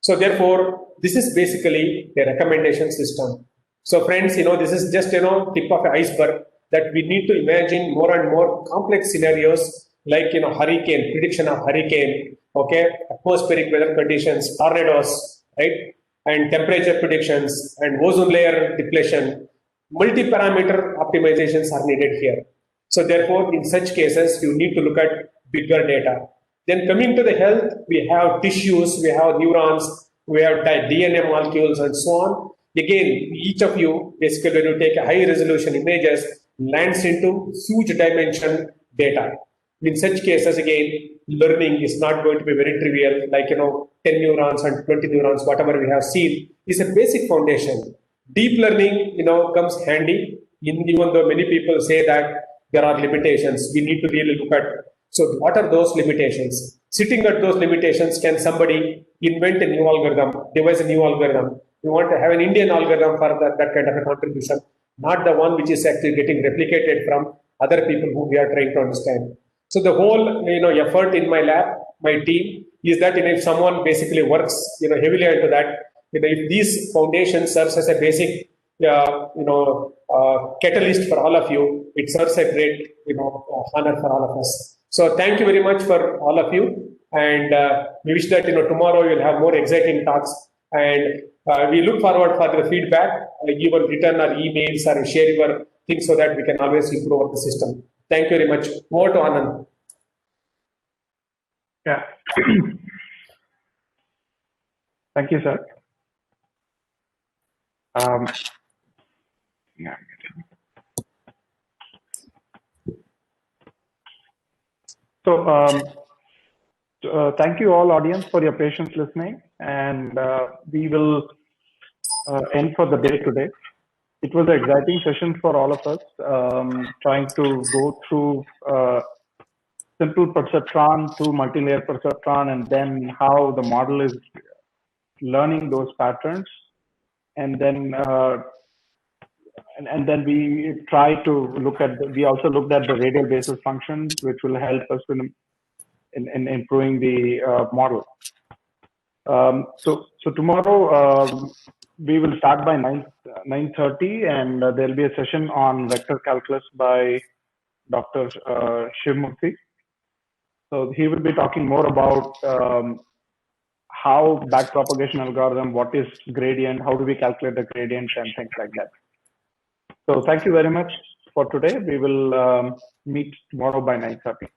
So therefore, this is basically a recommendation system. So friends, this is just, tip of the iceberg that we need to imagine more and more complex scenarios like, hurricane, prediction of hurricane, okay, atmospheric weather conditions, tornadoes, right, and temperature predictions and ozone layer depletion. Multi-parameter optimizations are needed here. So therefore, in such cases, you need to look at bigger data. Then coming to the health, we have tissues, we have neurons, we have DNA molecules and so on. Again, each of you, basically when you take a high resolution images, lands into huge dimension data. In such cases, again, learning is not going to be very trivial, like, 10 neurons and 20 neurons, whatever we have seen, is a basic foundation. Deep learning, comes handy, even though many people say that there are limitations. We need to really look at, so what are those limitations? Sitting at those limitations, can somebody invent a new algorithm, devise a new algorithm? We want to have an Indian algorithm for that kind of a contribution, not the one which is actually getting replicated from other people who we are trying to understand. So the whole effort in my lab, my team, is that if someone basically works heavily into that, if these foundations serves as a basic catalyst for all of you, it serves a great honor for all of us. So thank you very much for all of you, and we wish that tomorrow you'll have more exciting talks, and we look forward for the feedback, even return or emails or share your things so that we can always improve the system. Thank you very much. Over to Anand. Yeah. Thank you, sir. Yeah. So thank you all audience for your patience listening, and we will end for the day today. It was an exciting session for all of us, trying to go through simple perceptron to multi-layer perceptron, and then how the model is learning those patterns, and then we try to look at. We also looked at the radial basis functions, which will help us in improving the model. So tomorrow we will start by 9:30, and there'll be a session on vector calculus by Dr. Shivmurthy. So he will be talking more about how backpropagation algorithm, what is gradient, how do we calculate the gradient, and things like that. So thank you very much for today. We will meet tomorrow by 9:30.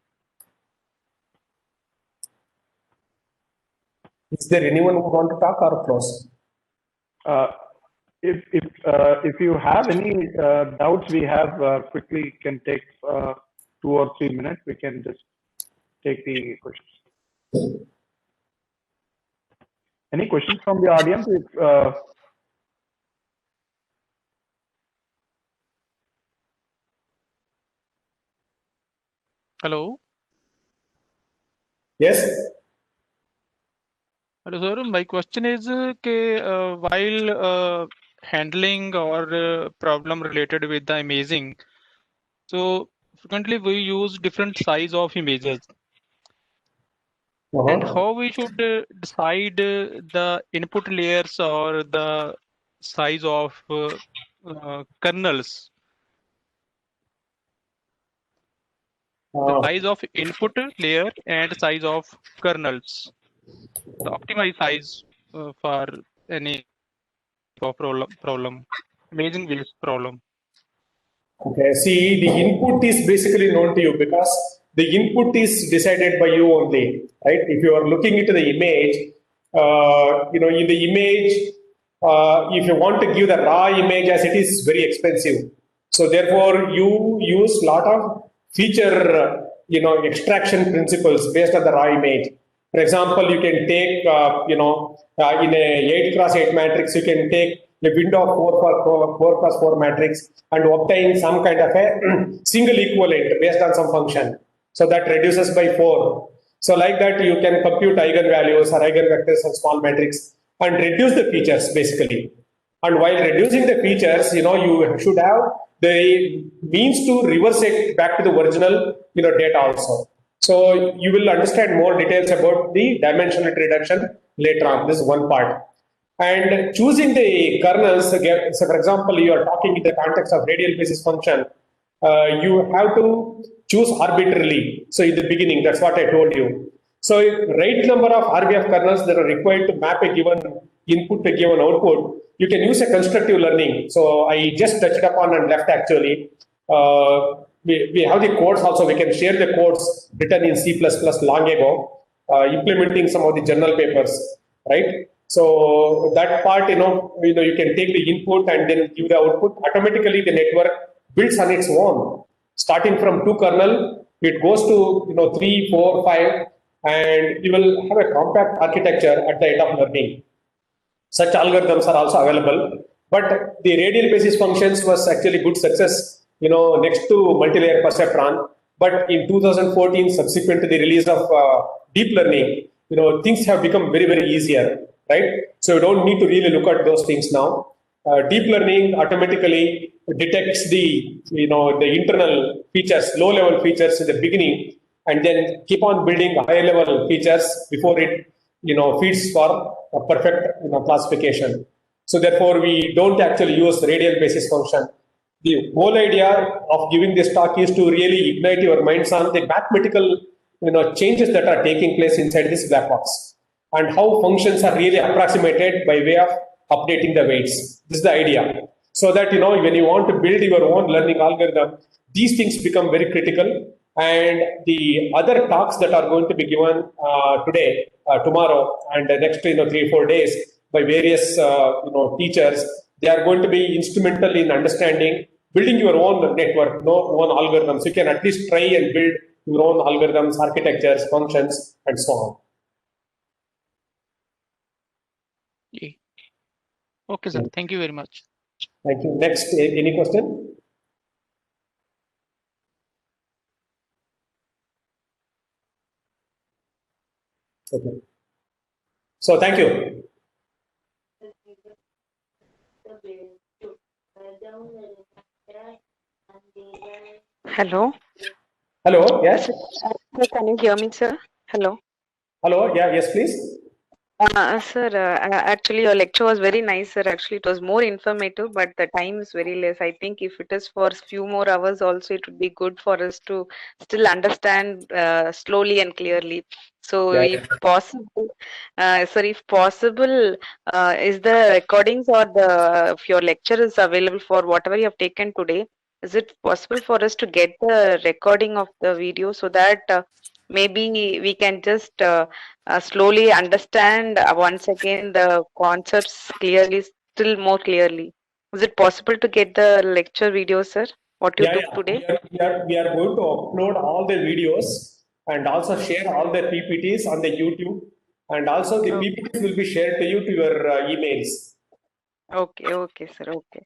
Is there anyone who want to talk or close? If you have any doubts, we have quickly can take 2 or 3 minutes. We can just take the questions. Any questions from the audience? Hello. Yes. Hello, sir. My question is while handling or problem related with the imaging, so frequently we use different size of images, and Uh-huh. how we should decide the input layers or the size of kernels, the Uh, size of input layer and size of kernels, the optimized size for any problem, imaging based problem. Okay, see, the input is basically known to you because the input is decided by you only, right? If you are looking into the image, in the image, if you want to give the raw image as it is very expensive. So therefore, you use lot of feature, extraction principles based on the raw image. For example, you can take, in a 8x8 matrix, you can take a window of 4x4 matrix and obtain some kind of a single equivalent based on some function. So that reduces by 4. So like that, you can compute eigenvalues or eigenvectors and small matrix and reduce the features basically. And while reducing the features, you should have the means to reverse it back to the original, data also. So you will understand more details about the dimensionality reduction later on. This is one part. And choosing the kernels, so for example, you are talking in the context of radial basis function, you have to choose arbitrarily. So in the beginning, that's what I told you. So right number of RBF kernels that are required to map a given input to a given output, you can use a constructive learning. So I just touched upon and left actually. We have the codes also. We can share the codes written in C++ long ago, implementing some of the journal papers, right? So that part, you can take the input and then give the output. Automatically, the network builds on its own. Starting from 2 kernel, it goes to 3, 4, 5, and you will have a compact architecture at the end of learning. Such algorithms are also available, but the radial basis functions was actually good success, next to multi-layer perceptron. But in 2014, subsequent to the release of deep learning, things have become very, very easier, right? So you don't need to really look at those things now. Deep learning automatically detects the internal features, low-level features in the beginning, and then keep on building higher-level features before it feeds for a perfect classification. So therefore, we don't actually use radial basis function. The whole idea of giving this talk is to really ignite your minds on the mathematical changes that are taking place inside this black box and how functions are really approximated by way of updating the weights. This is the idea. So that when you want to build your own learning algorithm, these things become very critical. And the other talks that are going to be given today, tomorrow, and the next 3-4 days by various teachers, they are going to be instrumental in understanding building your own network, own algorithms. You can at least try and build your own algorithms, architectures, functions, and so on. Yeah. Okay, sir. Thank you very much. Thank you. Next, any question? Okay. So thank you. Hello. Hello. Yes. Sir, can you hear me, sir? Hello. Hello. Yeah. Yes, please. Sir, actually, your lecture was very nice, sir. Actually, it was more informative, but the time is very less. I think if it is for few more hours, also it would be good for us to still understand slowly and clearly. So, Yeah. if possible, sir, if possible, is the recordings or the if your lecture is available for whatever you have taken today? Is it possible for us to get the recording of the video so that maybe we can just slowly understand once again the concepts clearly, still more clearly. Is it possible to get the lecture video, sir? What you Yeah, took yeah. today? We are going to upload all the videos and also share all the PPTs on the YouTube, and also the Oh, PPTs will be shared to you to your emails. okay, okay, sir. Okay.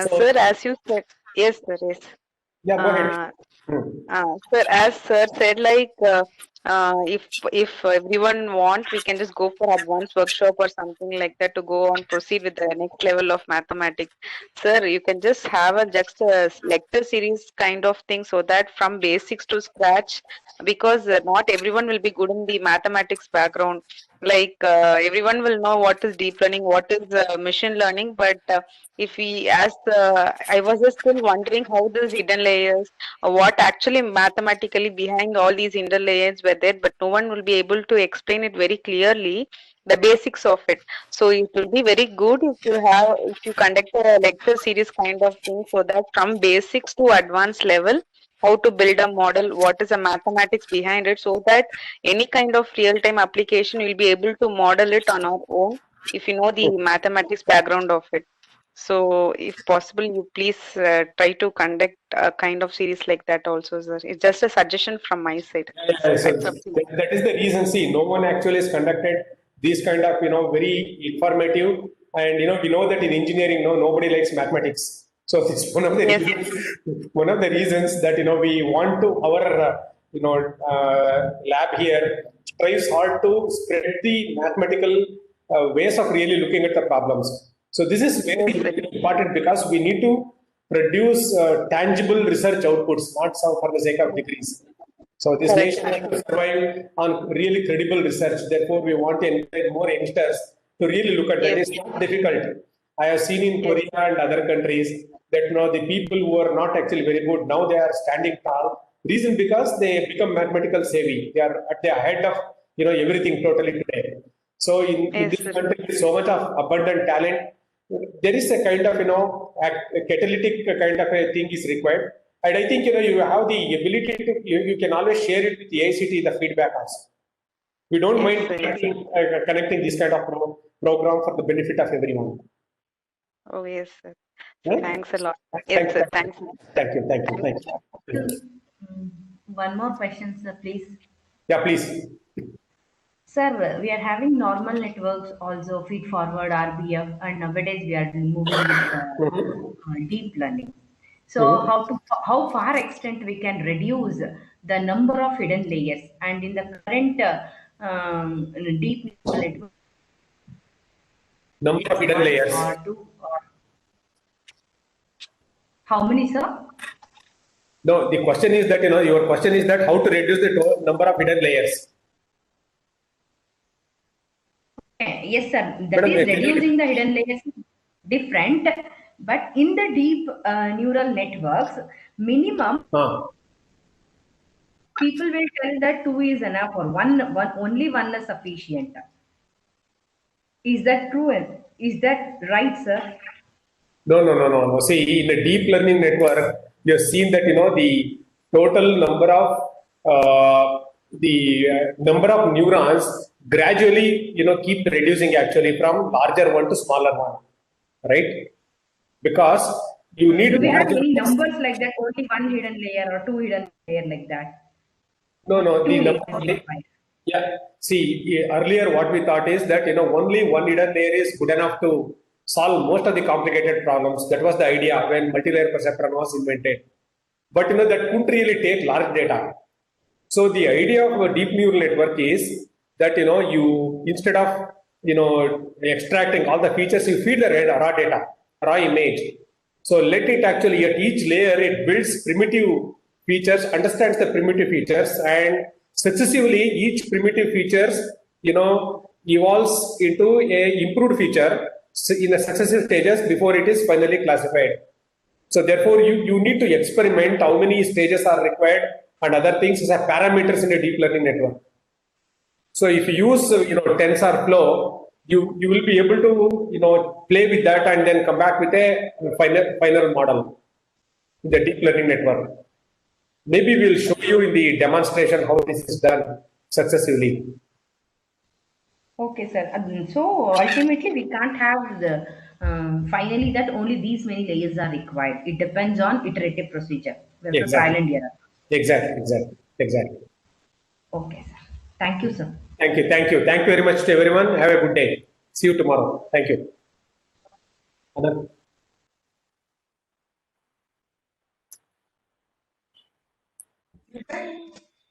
So Sir, as you said, yes, sir, yes. Yeah, go ahead. Uh, Hmm. Sir, as sir said, like if everyone want, we can just go for advanced workshop or something like that to go on proceed with the next level of mathematics. Sir, you can just have a just a lecture series kind of thing so that from basics to scratch, because not everyone will be good in the mathematics background. Like everyone will know what is deep learning, what is machine learning, but if we as I was just still wondering how these hidden layers what actually mathematically behind all these interlayers were there, but no one will be able to explain it very clearly, the basics of it. So it will be very good if you conduct a lecture series kind of thing, so that from basics to advanced level, how to build a model, what is the mathematics behind it, so that any kind of real-time application will be able to model it on our own if you know the mathematics background of it. So, if possible, you please try to conduct a kind of series like that also, sir. It's just a suggestion from my side. Yeah, so That's up to you. that is the reason. See, no one actually has conducted these kind of very informative, and we know that in engineering, no, nobody likes mathematics. So it's one of the Yes, reasons, one of the reasons that we want to our lab here strives hard to spread the mathematical ways of really looking at the problems. So this is very, yes, sir. very important because we need to produce tangible research outputs, not some for the sake of degrees. So this Correct, nation sir. has to survive on really credible research. Therefore, we want to encourage more youngsters to really look at that. Yes, It's not difficult. I have seen in yes, Korea and other countries that the people who are not actually very good now they are standing tall. Reason because they become mathematical savvy. They are at the head of everything totally today. So in yes, this sir. country, with so much of abundant talent, there is a kind of a catalytic kind of a thing is required. And I think you have the ability to you can always share it with the ACT the feedback also. We don't Yes, mind sir. Yes. connecting this kind of program for the benefit of everyone. Oh, yes, sir. So Right? thanks a lot. Yes, Thank, sir. thank, Thanks. thank you, thank you, Thanks. thank you. Mm, One more question, sir, please. Yeah, please. Sir, we are having normal networks also, feed forward, RBF, and nowadays we are moving with Mhm. deep learning. So, Mhm. how far extent we can reduce the number of hidden layers, and in the current deep neural network, Number of hidden one layers. or two, or how many, sir? No, the question is that your question is that how to reduce the number of hidden layers. Yes, sir. That Madam, is can you? reducing the hidden layers is different, but in the deep neural networks, minimum people will tell that two is enough or only one is sufficient. Is that true? Is that right, sir? No, no, no, no, no. See, in a deep learning network, you have seen that the total number of number of neurons gradually keep reducing actually from larger one to smaller one, right? Because you Do need we have larger any ones. numbers like that? Only one hidden layer or two hidden layer like that? No, Or no, the two is number. required. Yeah. See, earlier what we thought is that only one hidden layer is good enough to solve most of the complicated problems. That was the idea when multi-layer perceptron was invented. But that couldn't really take large data. So the idea of a deep neural network is that you instead of extracting all the features, you feed the raw data, raw image. So let it actually at each layer it builds primitive features, understands the primitive features, and successively each primitive features evolves into a improved feature in the successive stages before it is finally classified. So therefore, you need to experiment how many stages are required and other things as a parameters in a deep learning network. So if you use TensorFlow, you will be able to play with that and then come back with a final model in the deep learning network. Maybe we'll show you in the demonstration how this is done successively. Okay, sir. So ultimately, we can't have the finally that only these many layers are required. It depends on iterative procedure. There's a trial Exactly. and error. Exactly. Exactly. Exactly. Okay, sir. Thank you, sir. Thank you. Thank you. Thank you very much to everyone. Have a good day. See you tomorrow. Thank you. Anand?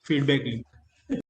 feedback loop.